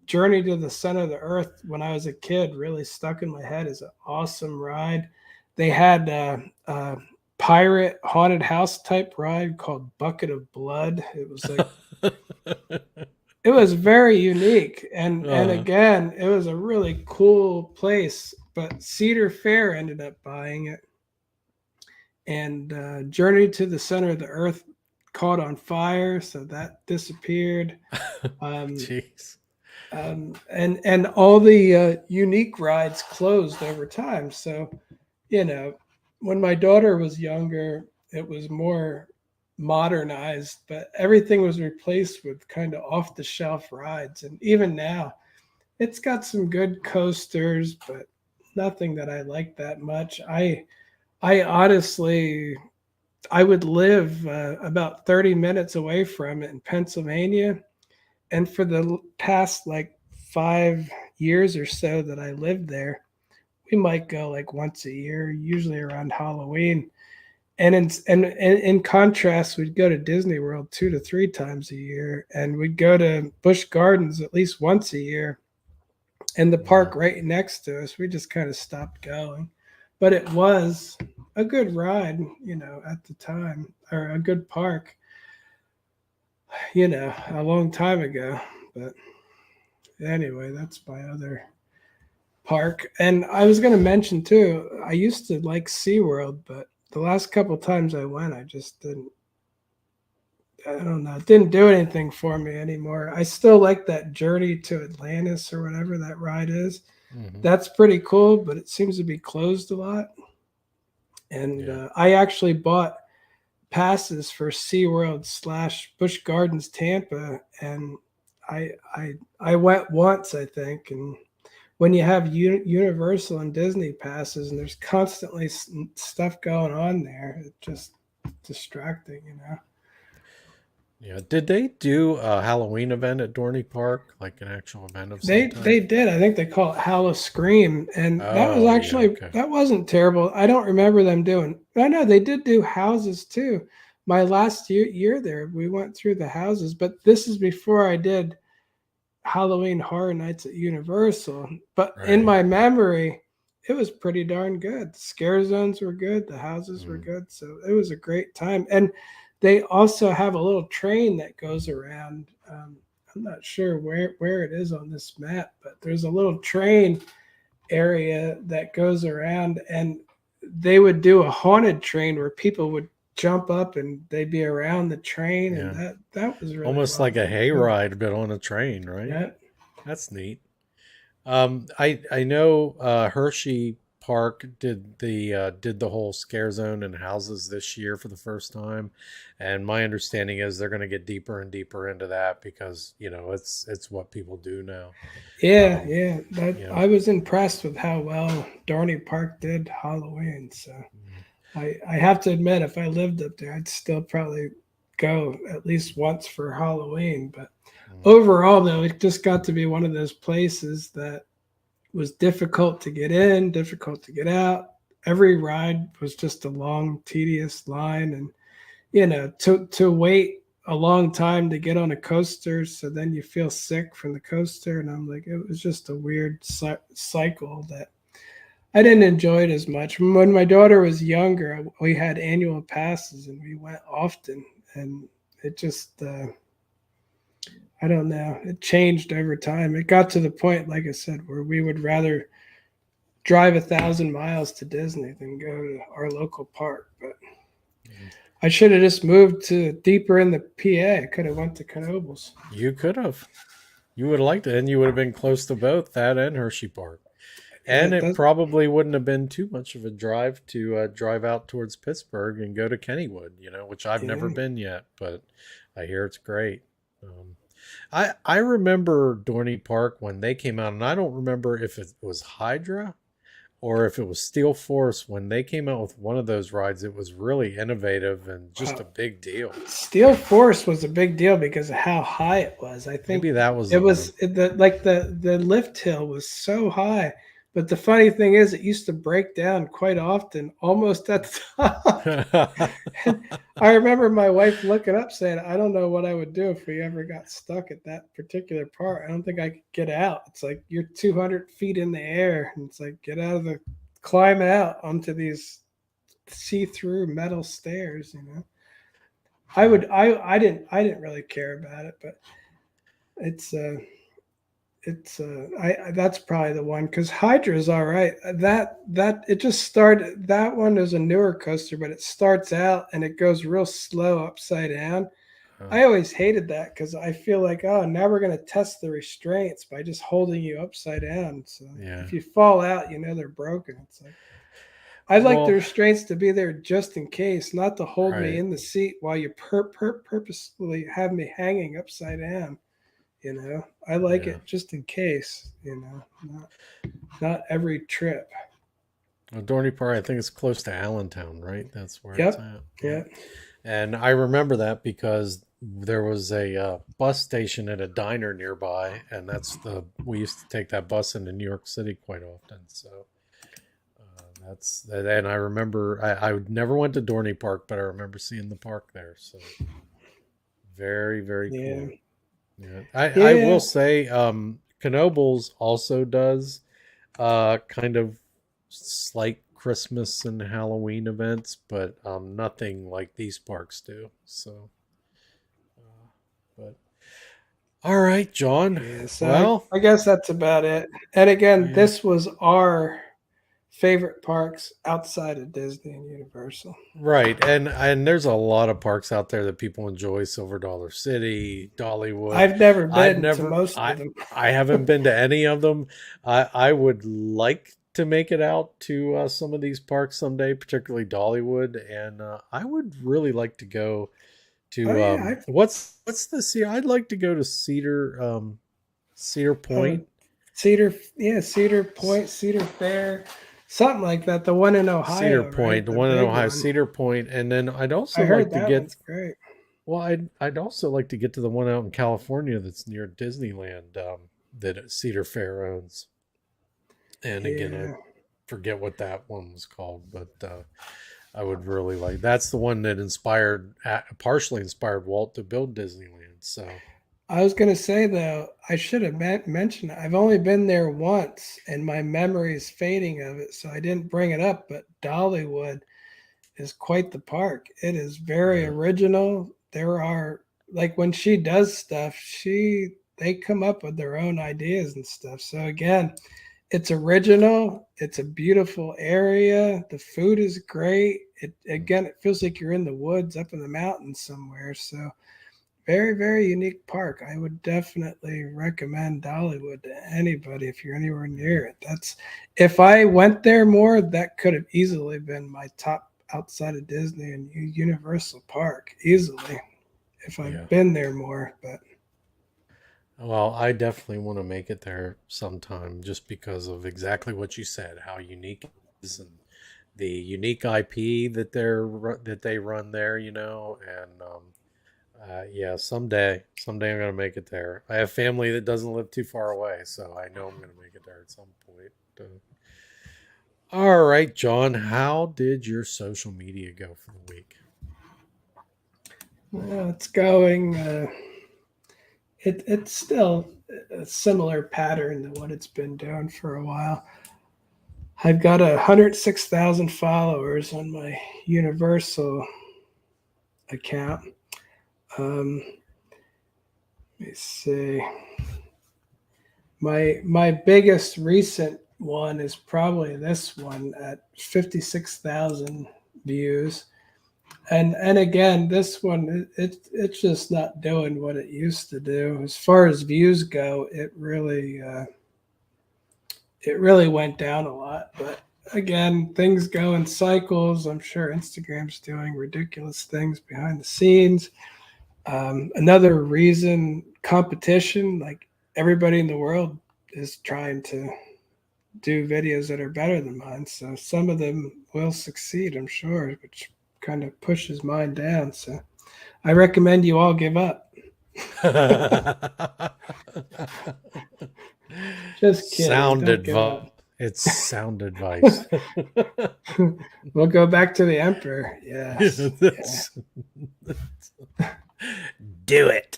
Journey to the Center of the Earth, when I was a kid, really stuck in my head as an awesome ride. They had a pirate haunted house type ride called Bucket of Blood. It was like, it was very unique, and uh, again it was a really cool place, but Cedar Fair ended up buying it, and Journey to the Center of the Earth caught on fire, so that disappeared. um, jeez. and all the unique rides closed over time. So, you know, when my daughter was younger, it was more modernized, but everything was replaced with kind of off the shelf rides. And even now, it's got some good coasters, but nothing that I like that much. I honestly I would live about 30 minutes away from it in Pennsylvania. And for the past like 5 years or so that I lived there, we might go like once a year, usually around Halloween. And in contrast, we'd go to Disney World 2 to 3 times a year, and we'd go to Busch Gardens at least once a year. And the Mhm. park right next to us, we just kind of stopped going. But it was a good ride, at the time, or a good park, a long time ago. But anyway, that's my other park. And I was going to mention too, I used to like SeaWorld, but the last couple times I went, I just didn't. I don't know. It didn't do anything for me anymore. I still like that Journey to Atlantis or whatever that ride is. Mhm. That's pretty cool, but it seems to be closed a lot. And Yeah. I actually bought passes for SeaWorld / Busch Gardens Tampa, and I went once, I think. And when you have Universal and Disney passes, and there's constantly stuff going on there, it's just distracting. Yeah. Did they do a Halloween event at Dorney Park, like an actual event of some They type? did. I think they call it Howl Scream, and Oh, yeah. Okay. that wasn't terrible. I don't remember them doing. I know they did do houses too. My last year there, we went through the houses, but this is before I did Halloween Horror Nights at Universal. But in Right. my memory, it was pretty darn good. The scare zones were good, the houses were Mm. good, so it was a great time. And they also have a little train that goes around. I'm not sure where it is on this map, but there's a little train area that goes around, and they would do a haunted train where people would jump up and they'd be around the train, and Yeah. that was really Almost well like a done too. hayride, but on a train, right? Yeah. That's neat. I know Hershey Park did the whole scare zone and houses this year for the first time, and my understanding is they're going to get deeper and deeper into that because it's what people do now. Yeah, Um, yeah. That you know, I was impressed with how well Dorney Park did Halloween. So mm, I have to admit, if I lived up there, I'd still probably go at least once for Halloween. But mm, overall, though, it just got to be one of those places that was difficult to get in, difficult to get out. Every ride was just a long, tedious line, and to wait a long time to get on a coaster, so then you feel sick from the coaster. And I'm like, it was just a weird cycle that I didn't enjoy it as much. When my daughter was younger, we had annual passes and we went often, and it just I don't know, it changed over time. It got to the point, like I said, where we would rather drive 1,000 miles to Disney than go to our local park. But mm. I should have just moved to deeper in the PA. I could have went to Knoebels. You could have. You would have liked it, and you would have been close to both that and Hershey Park. Yeah, And it probably wouldn't have been too much of a drive to drive out towards Pittsburgh and go to Kennywood, which I've never yeah. been yet, but I hear it's great. I remember Dorney Park when they came out, and I don't remember if it was Hydra or if it was Steel Force when they came out with one of those rides. It was really innovative and just a Wow. big deal. Steel Force was a big deal because of how high it was. I think Maybe that was it the was one. the lift hill was so high. But the funny thing is, it used to break down quite often, almost at the top. And I remember my wife looking up saying, I don't know what I would do if we ever got stuck at that particular part. I don't think I could get out. It's like you're 200 feet in the air, and it's like, climb out onto these see through metal stairs. I didn't really care about it, but it's, I that's probably the one because Hydra is all right. That it just started. That one is a newer coaster, but it starts out and it goes real slow upside down. Oh, I always hated that because I feel like, oh, now we're gonna test the restraints by just holding you upside down. So yeah. if you fall out, they're broken. It's like I'd like the Well, restraints to be there just in case, not to hold me right. in the seat while you purposefully have me hanging upside down. I like Yeah. it just in case. Not every trip. Dorney Park, I think it's close to Allentown, right? That's where it's Yep. at. Yeah. Yep. And I remember that because there was a bus station at a diner nearby, and we used to take that bus into New York City quite often. So that's that. And I remember I never went to Dorney Park, but I remember seeing the park there. So very, very Yeah. cool. Yeah, I will Yeah. say, Knoebels also does kind of slight Christmas and Halloween events, but nothing like these parks do. So, but all right, John. Yeah. So Well, I guess that's about it. And again, yeah, this was our favorite parks outside of Disney and Universal. right, and there's a lot of parks out there that people enjoy. Silver Dollar City, Dollywood. I've never I've been to never, most I of them. I haven't been to any of them. I would like to make it out to some of these parks someday, particularly Dollywood, and I would really like to go Oh to yeah, what's the Cedar? I'd like to go to Cedar oh, Point. Cedar, yeah, Cedar Point, Cedar Fair, something like that. The one in Cedar Ohio, Point, right? the The one in big Ohio, one. Cedar Point, and then I'd I also heard like to that get one's great. well, I'd also like to get to the one out in California that's near Disneyland that Cedar Fair owns. And again, I Yeah, forget what that one was called, but I would really like. That's the one that partially inspired Walt to build Disneyland. So I was gonna say though, I should have mentioned it. I've only been there once, and my memory is fading of it, so I didn't bring it up. But Dollywood is quite the park. It is very yeah, original. There are like when she does stuff, she they come up with their own ideas and stuff. So again, it's original. It's a beautiful area. The food is great. It again, it feels like you're in the woods up in the mountains somewhere. So very, very unique park. I would definitely recommend Dollywood to anybody if you're anywhere near it. That's if I went there more, that could have easily been my top outside of Disney and Universal Park easily if I've yeah. been there more. But Well, I definitely want to make it there sometime, just because of exactly what you said, how unique it is, and the unique IP that they run there. And yeah, someday I'm gonna make it there. I have family that doesn't live too far away, so I know I'm gonna make it there at some point. All right, John, how did your social media go for the week? it's going. It's still a similar pattern to what it's been doing for a while. I've got 106,000 followers on my Universal account. Let me see. My biggest recent one is probably this one at 56,000 views. And again, this one it's just not doing what it used to do. As far as views go, it really went down a lot. But again, things go in cycles. I'm sure Instagram's doing ridiculous things behind the scenes. Another reason competition, like everybody in the world is trying to do videos that are better than mine. So some of them will succeed, I'm sure, which kind of pushes mine down. So I recommend you all give up. Just kidding. Sound Don't give advice. up. It's sound advice. We'll go back to the emperor. Yes. Yeah. Do it.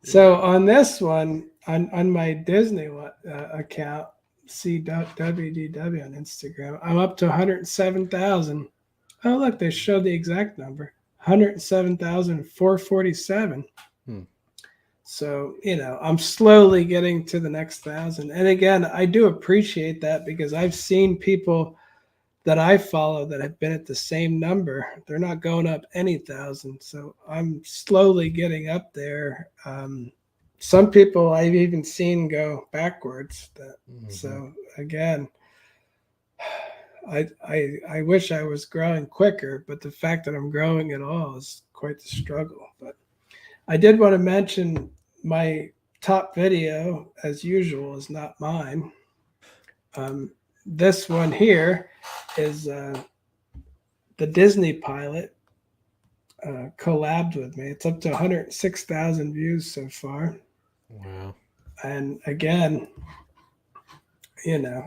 So on this one, on my Disney account, SeeWDW on Instagram, I'm up to 107,000. Oh, look, they showed the exact number 107,447. Hmm. So, I'm slowly getting to the next thousand. And again, I do appreciate that because I've seen people that I follow that have been at the same number. They're not going up any thousand. So I'm slowly getting up there. Some people I've even seen go backwards. Mhm. So again, I wish I was growing quicker, but the fact that I'm growing at all is quite the struggle. But I did want to mention my top video, as usual, is not mine. Um, this one here is the Disney pilot collabed with me. It's up to 106,000 views so far. Wow. And again,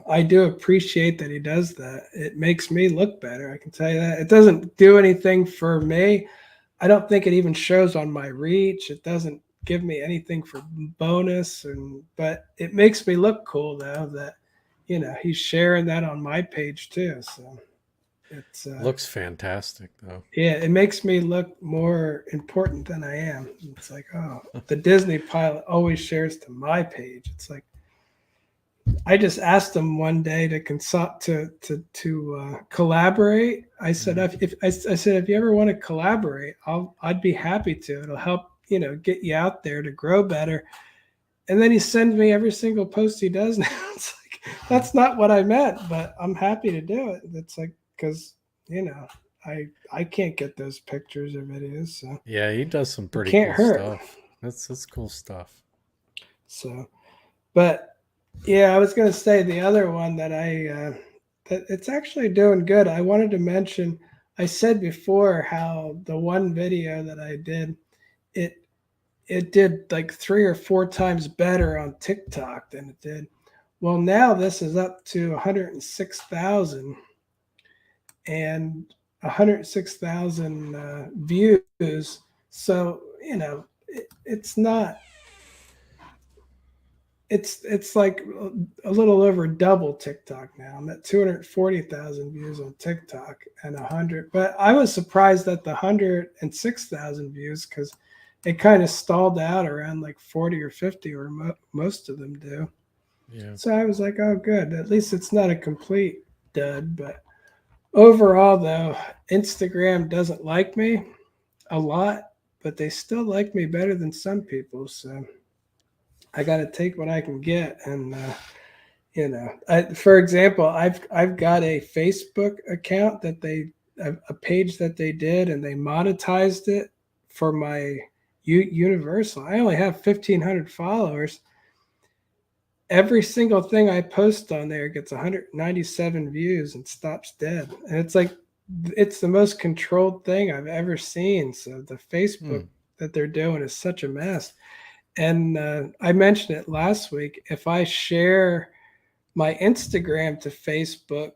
I do appreciate that he does that. It makes me look better. I can tell you that. It doesn't do anything for me. I don't think it even shows on my reach. It doesn't give me anything for bonus, but it makes me look cool though that he's sharing that on my page too. So it's Looks fantastic though. yeah, it makes me look more important than I am. It's like, oh, the Disney pilot always shares to my page. It's like I just asked him one day to consult to collaborate. I said, Mhm. if I said if you ever want to collaborate, I'd be happy to. It'll help get you out there to grow better. And then he sends me every single post he does now. It's like that's not what I meant, but I'm happy to do it. It's like because you know I can't get those pictures or videos, so Yeah, he does some it pretty can't cool hurt. stuff. That's cool stuff. So, but yeah, I was going to say the other one that that it's actually doing good. I wanted to mention. I said before how the one video that I did it it did like 3 or 4 times better on TikTok than it did. Well, now this is up to 106,000 and 106,000 views. So it's not it's like a little over double TikTok now. I'm at 240,000 views on TikTok and 100. But I was surprised at the 106,000 views because it kind of stalled out around like 40 or 50, or most of them do. Yeah. So I was like, oh, good. At least it's not a complete dud. But overall, though, Instagram doesn't like me a lot, but they still like me better than some people. So I got to take what I can get, and for example, I've got a Facebook account that a page that they did, and they monetized it for my Universal. I only have 1,500 followers. Every single thing I post on there gets 197 views and stops dead, and it's like it's the most controlled thing I've ever seen. So the Facebook Hmm. that they're doing is such a mess. And I mentioned it last week. If I share my Instagram to Facebook,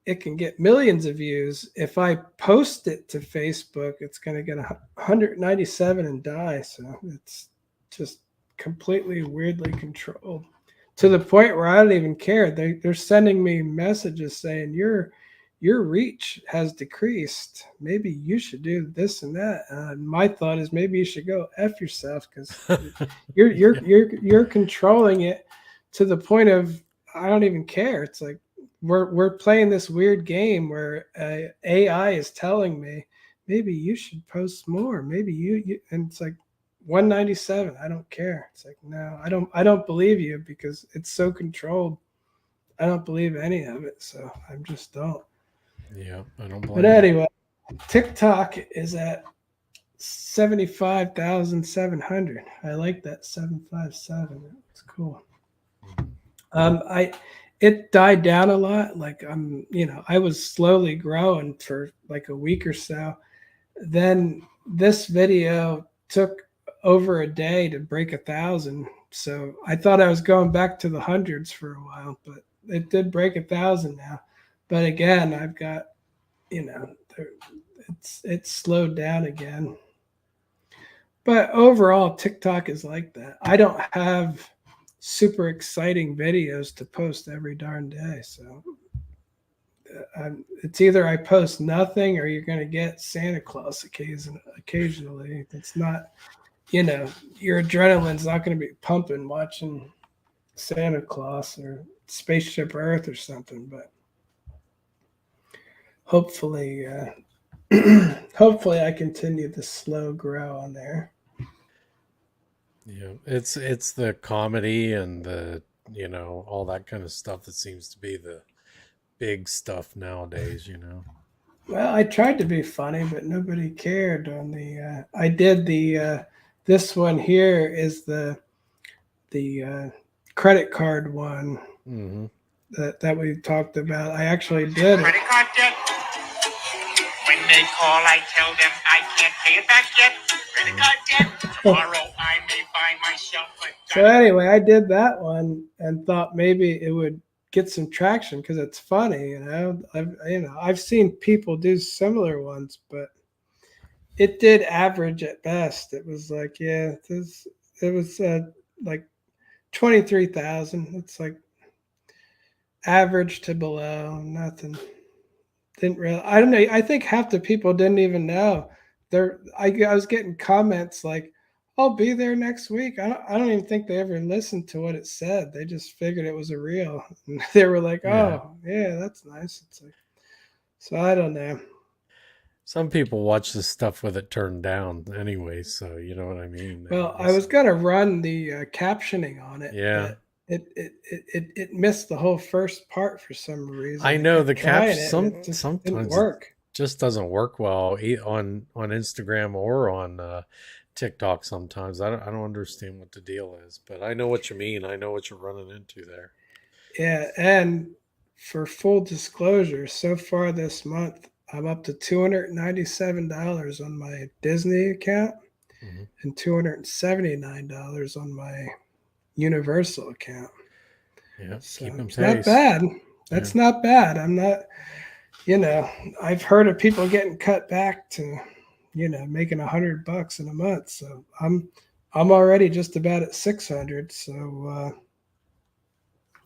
it can get millions of views. If I post it to Facebook, it's going to get 197 and die. So it's just completely weirdly controlled to the Hmm. point where I don't even care. They're sending me messages saying your reach has decreased. Maybe you should do this and that. My thought is maybe you should go f yourself because Yeah. you're controlling it to the point of I don't even care. It's like we're playing this weird game where AI is telling me maybe you should post more. Maybe and it's like 197. I don't care. It's like no, I don't believe you because it's so controlled. I don't believe any of it, so I just don't. Yeah. I don't But blame you. anyway, TikTok is at 75,700. I like that 757. It's cool. Mhm. I it died down a lot. Like I was slowly growing for like a week or so. Then this video took over a day to break 1,000. So I thought I was going back to the hundreds for a while, but it did break 1,000 now. But again, I've got you know it's slowed down again. But overall, TikTok is like that. I don't have super exciting videos to post every darn day. So it's either I post nothing or you're going to get Santa Claus occasionally. It's not, your adrenaline's not going to be pumping watching Santa Claus or Spaceship Earth or something. But hopefully, hopefully I continue the slow grow on there. Yeah. It's the comedy and the all that kind of stuff that seems to be the big stuff nowadays. Well, I tried to be funny, but nobody cared on the. I did the. This one here is the credit card one Mm-hmm. that we talked about. I actually did it. Credit card debt? When they call, I tell them I can't pay it back yet. Credit card debt? Tomorrow I may buy myself a So anyway, I did that one and thought maybe it would get some traction because it's funny, I've seen people do similar ones, but it did average at best. It was like, yeah, it was like 23,000. It's like average to below, nothing. Didn't really. I don't know. I think half the people didn't even know. I was getting comments like, "I'll be there next week." I don't even think they ever listened to what it said. They just figured it was a reel. And they were like, Yeah. "Oh, yeah, that's nice." It's like, so I don't know. Some people watch this stuff with it turned down anyway, so you know what I mean. Well, I was gonna run the captioning on it, Yeah. but it missed the whole first part for some reason. I know the kept trying caps it, and it just didn't sometimes it work. just doesn't work well on Instagram or on TikTok. Sometimes I don't understand what the deal is, but I know what you mean. I know what you're running into there. Yeah, and for full disclosure, so far this month, I'm up to $297 on my Disney account Hmm. and $279 on my Universal account. Yeah, So keep them it's not pace. bad. Yeah, That's not bad. I'm not, I've heard of people getting cut back to, making $100 in a month. So I'm already just about at 600. So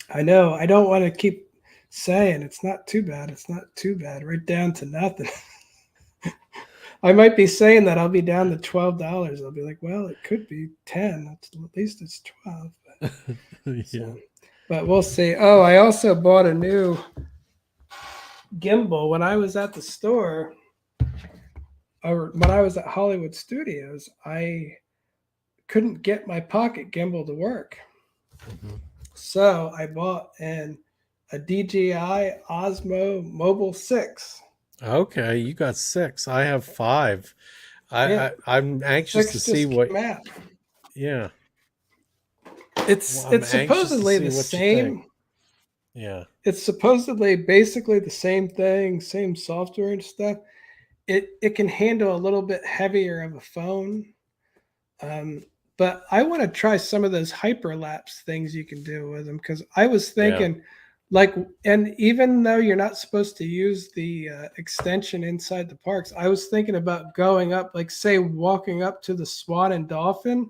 I know I don't want to keep saying it's not too bad. It's not too bad. Right down to nothing. I might be saying that I'll be down to $12. I'll be like, well, it could be 10. At least it's 12. yeah. So, but we'll see. Oh, I also bought a new gimbal when I was at the store, or when I was at Hollywood Studios. I couldn't get my pocket gimbal to work, Hmm. so I bought a DJI Osmo Mobile 6. Okay, you got six. I have five. Yeah, I'm anxious to 6 see just what. came out. Yeah, well, I'm It's anxious to supposedly see the what you think. same. Yeah, It's supposedly basically the same thing, same software and stuff. It can handle a little bit heavier of a phone. Um, but I want to try some of those hyperlapse things you can do with them, because I was yeah, thinking, like, and even though you're not supposed to use the extension inside the parks, I was thinking about going up, like, say, walking up to the Swan and Dolphin,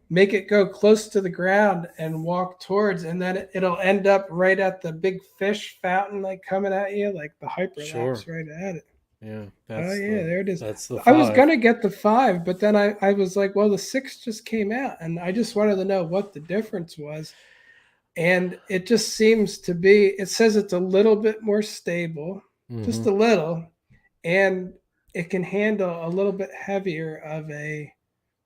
make it go close to the ground and walk towards, and then it'll end up right at the big fish fountain, like coming at you, like the sure. hyperlapse right at it. Yeah, Oh yeah, there it is. that's the I was five. gonna get the 5, but then I was like, well, the 6 just came out, and I just wanted to know what the difference was. And it just seems to be. It says it's a little bit more stable, Mm-hmm. just a little, and it can handle a little bit heavier of a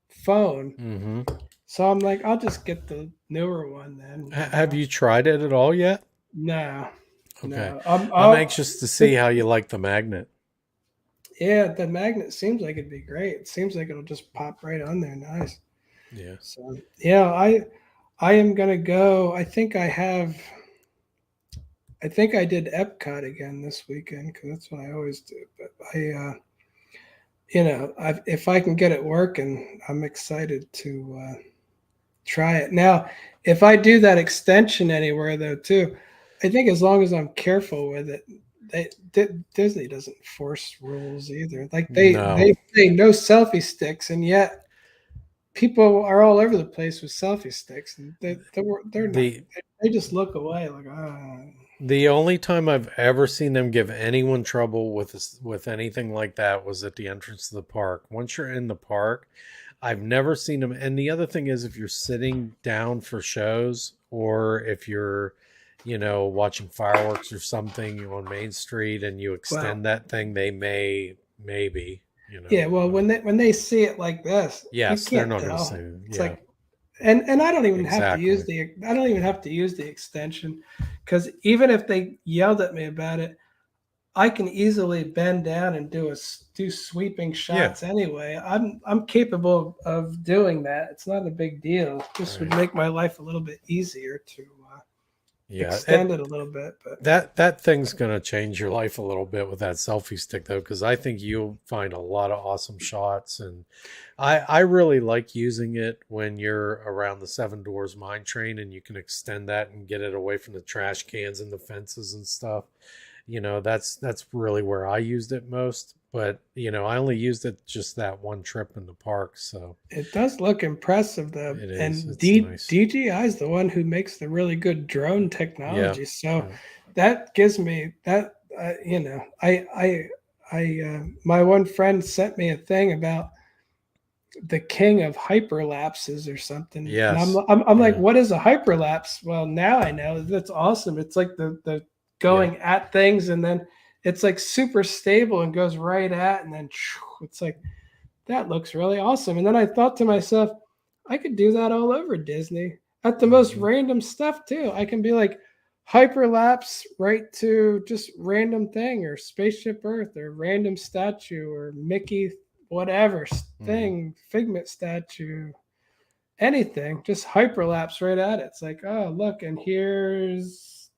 phone. Mm-hmm. So I'm like, I'll just get the newer one then. Have you tried it at all yet? No, Okay, no. I'm anxious to see how you like the magnet. Yeah, the magnet seems like it'd be great. It seems like it'll just pop right on there, nice. Yeah. So yeah, I am gonna go. I think I did Epcot again this weekend because that's what I always do. But if I can get it working, I'm excited to try it. Now, if I do that extension anywhere though, too, I think as long as I'm careful with it, Disney doesn't force rules either. Like No. they say no selfie sticks, and yet people are all over the place with selfie sticks, and they're not. The They just look away like, ah. the only time I've ever seen them give anyone trouble with anything like that was at the entrance to the park. Once you're in the park, I've never seen them. And the other thing is, if you're sitting down for shows or if you're, watching fireworks or something on Main Street and you Well, extend that thing, they maybe, yeah. Well, but when they see it like this, you yes, they're can't not going to tell. say, It's yeah, like, and I don't even have to use exactly. the I don't even have to use the extension, because even if they yelled at me about it, I can easily bend down and do sweeping Yeah. shots anyway. I'm capable of doing that. It's not a big deal. This would Right. make my life a little bit easier to Yeah. extend it a little bit. But That thing's gonna change your life a little bit with that selfie stick though, because I think you'll find a lot of awesome shots, and I really like using it when you're around the Seven Doors Mine Train and you can extend that and get it away from the trash cans and the fences and stuff. That's really where I used it most. But I only used it just that one trip in the park, so it does look impressive though. it is. And It's nice. DJI is the one who makes the really good drone Yeah. technology. So Yeah. that gives me that my one friend sent me a thing about the king of hyperlapses or something. And Yes. I'm like, Yeah. what is a hyperlapse? Well, now I know. That's awesome. It's like the Yeah. going at things and then it's like super stable and goes right at and then it's like that looks really awesome. And then I thought to myself, I could do that all over Disney at the most Mhm. random stuff too. I can be like hyperlapse right to just random thing or spaceship Earth or random statue or Mickey whatever Mhm. thing, figment statue, anything, just hyperlapse right at it. It's like, oh look, and here's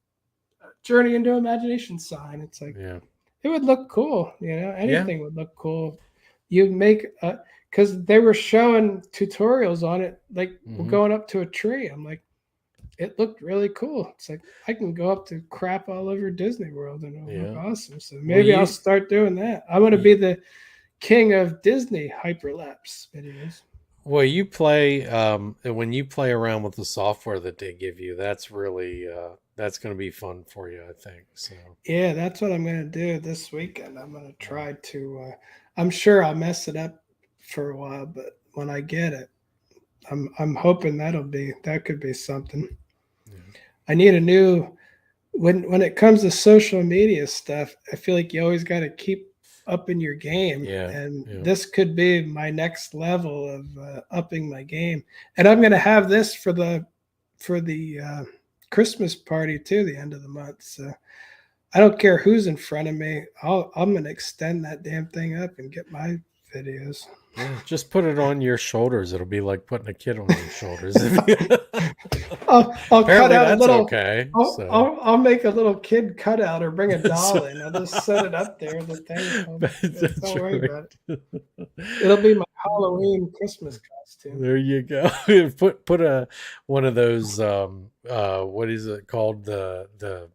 Journey into Imagination sign. It's like Yeah. it would look cool, Yeah. anything would look cool. You make because they were showing tutorials on it, like we're Hmm. going up to a tree. I'm like, it looked really cool. It's like I can go up to crap all over Disney World and it'll look Yeah. awesome. So Well, maybe I'll start doing that. I want to you be the king of Disney hyperlapse videos. well, you play when you play around with the software that they give you, that's really that's going to be fun for you, I think. So, Yeah, that's what I'm gonna do this weekend. I'm gonna try to. I'm sure I'll mess it up for a while, but when I get it, I'm hoping that could be something. yeah. I need a new when it comes to social media stuff. I feel like you always got to keep up in your game, Yeah. and Yeah. this could be my next level of upping my game. And I'm gonna have this for the Christmas party too, the end of the month. So I don't care who's in front of me. I'm gonna extend that damn thing up and get my videos. Yeah, just put it on your shoulders. It'll be like putting a kid on your shoulders. I'll cut Apparently out a that's little. okay. I'll, So, I'll I'll make a little kid cutout or bring a so doll in. I'll just set it up there. The thing. that's Don't worry about right. it. It'll be my Halloween Christmas costume. There you go. Put a one of those what is it called, the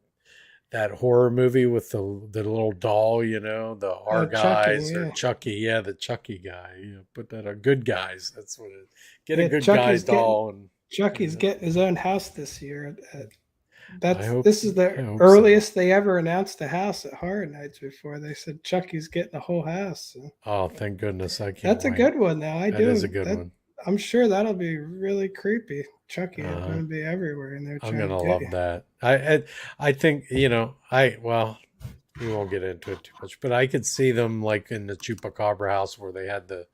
that horror movie with the little doll, the R Oh, Chucky. guys or Yeah, Chucky, yeah, the Chucky guy. Put that on Good Guys. That's what it. Get a yeah. Good Guys doll, and Chucky's getting his own house this year. I hope This is the I hope so. earliest they ever announced a house at Horror Nights before. They said Chucky's getting a whole house. So Oh, thank goodness! I can't that's a wait. good one now. I That is a do good that. one. I'm sure that'll be really creepy. Chucky is Uh, going to be everywhere, and they're I'm trying to gonna get love you. that. I think I well, we won't get into it too much, but I could see them like in the Chupacabra house where they had the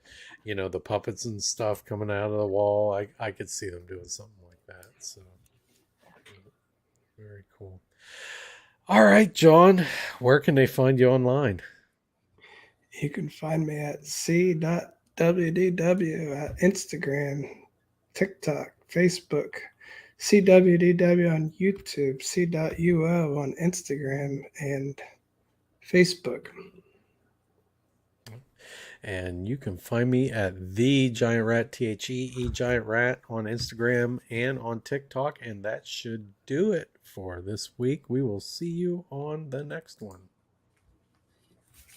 puppets and stuff coming out of the wall. I could see them doing something like that. So very cool. All right, John, where can they find you online? You can find me at SeeWDW at Instagram, TikTok, Facebook, SeeWDW on YouTube, C.UO on Instagram and Facebook. And you can find me at the Giant Rat, Giant Rat on Instagram and on TikTok. And that should do it for this week. We will see you on the next one.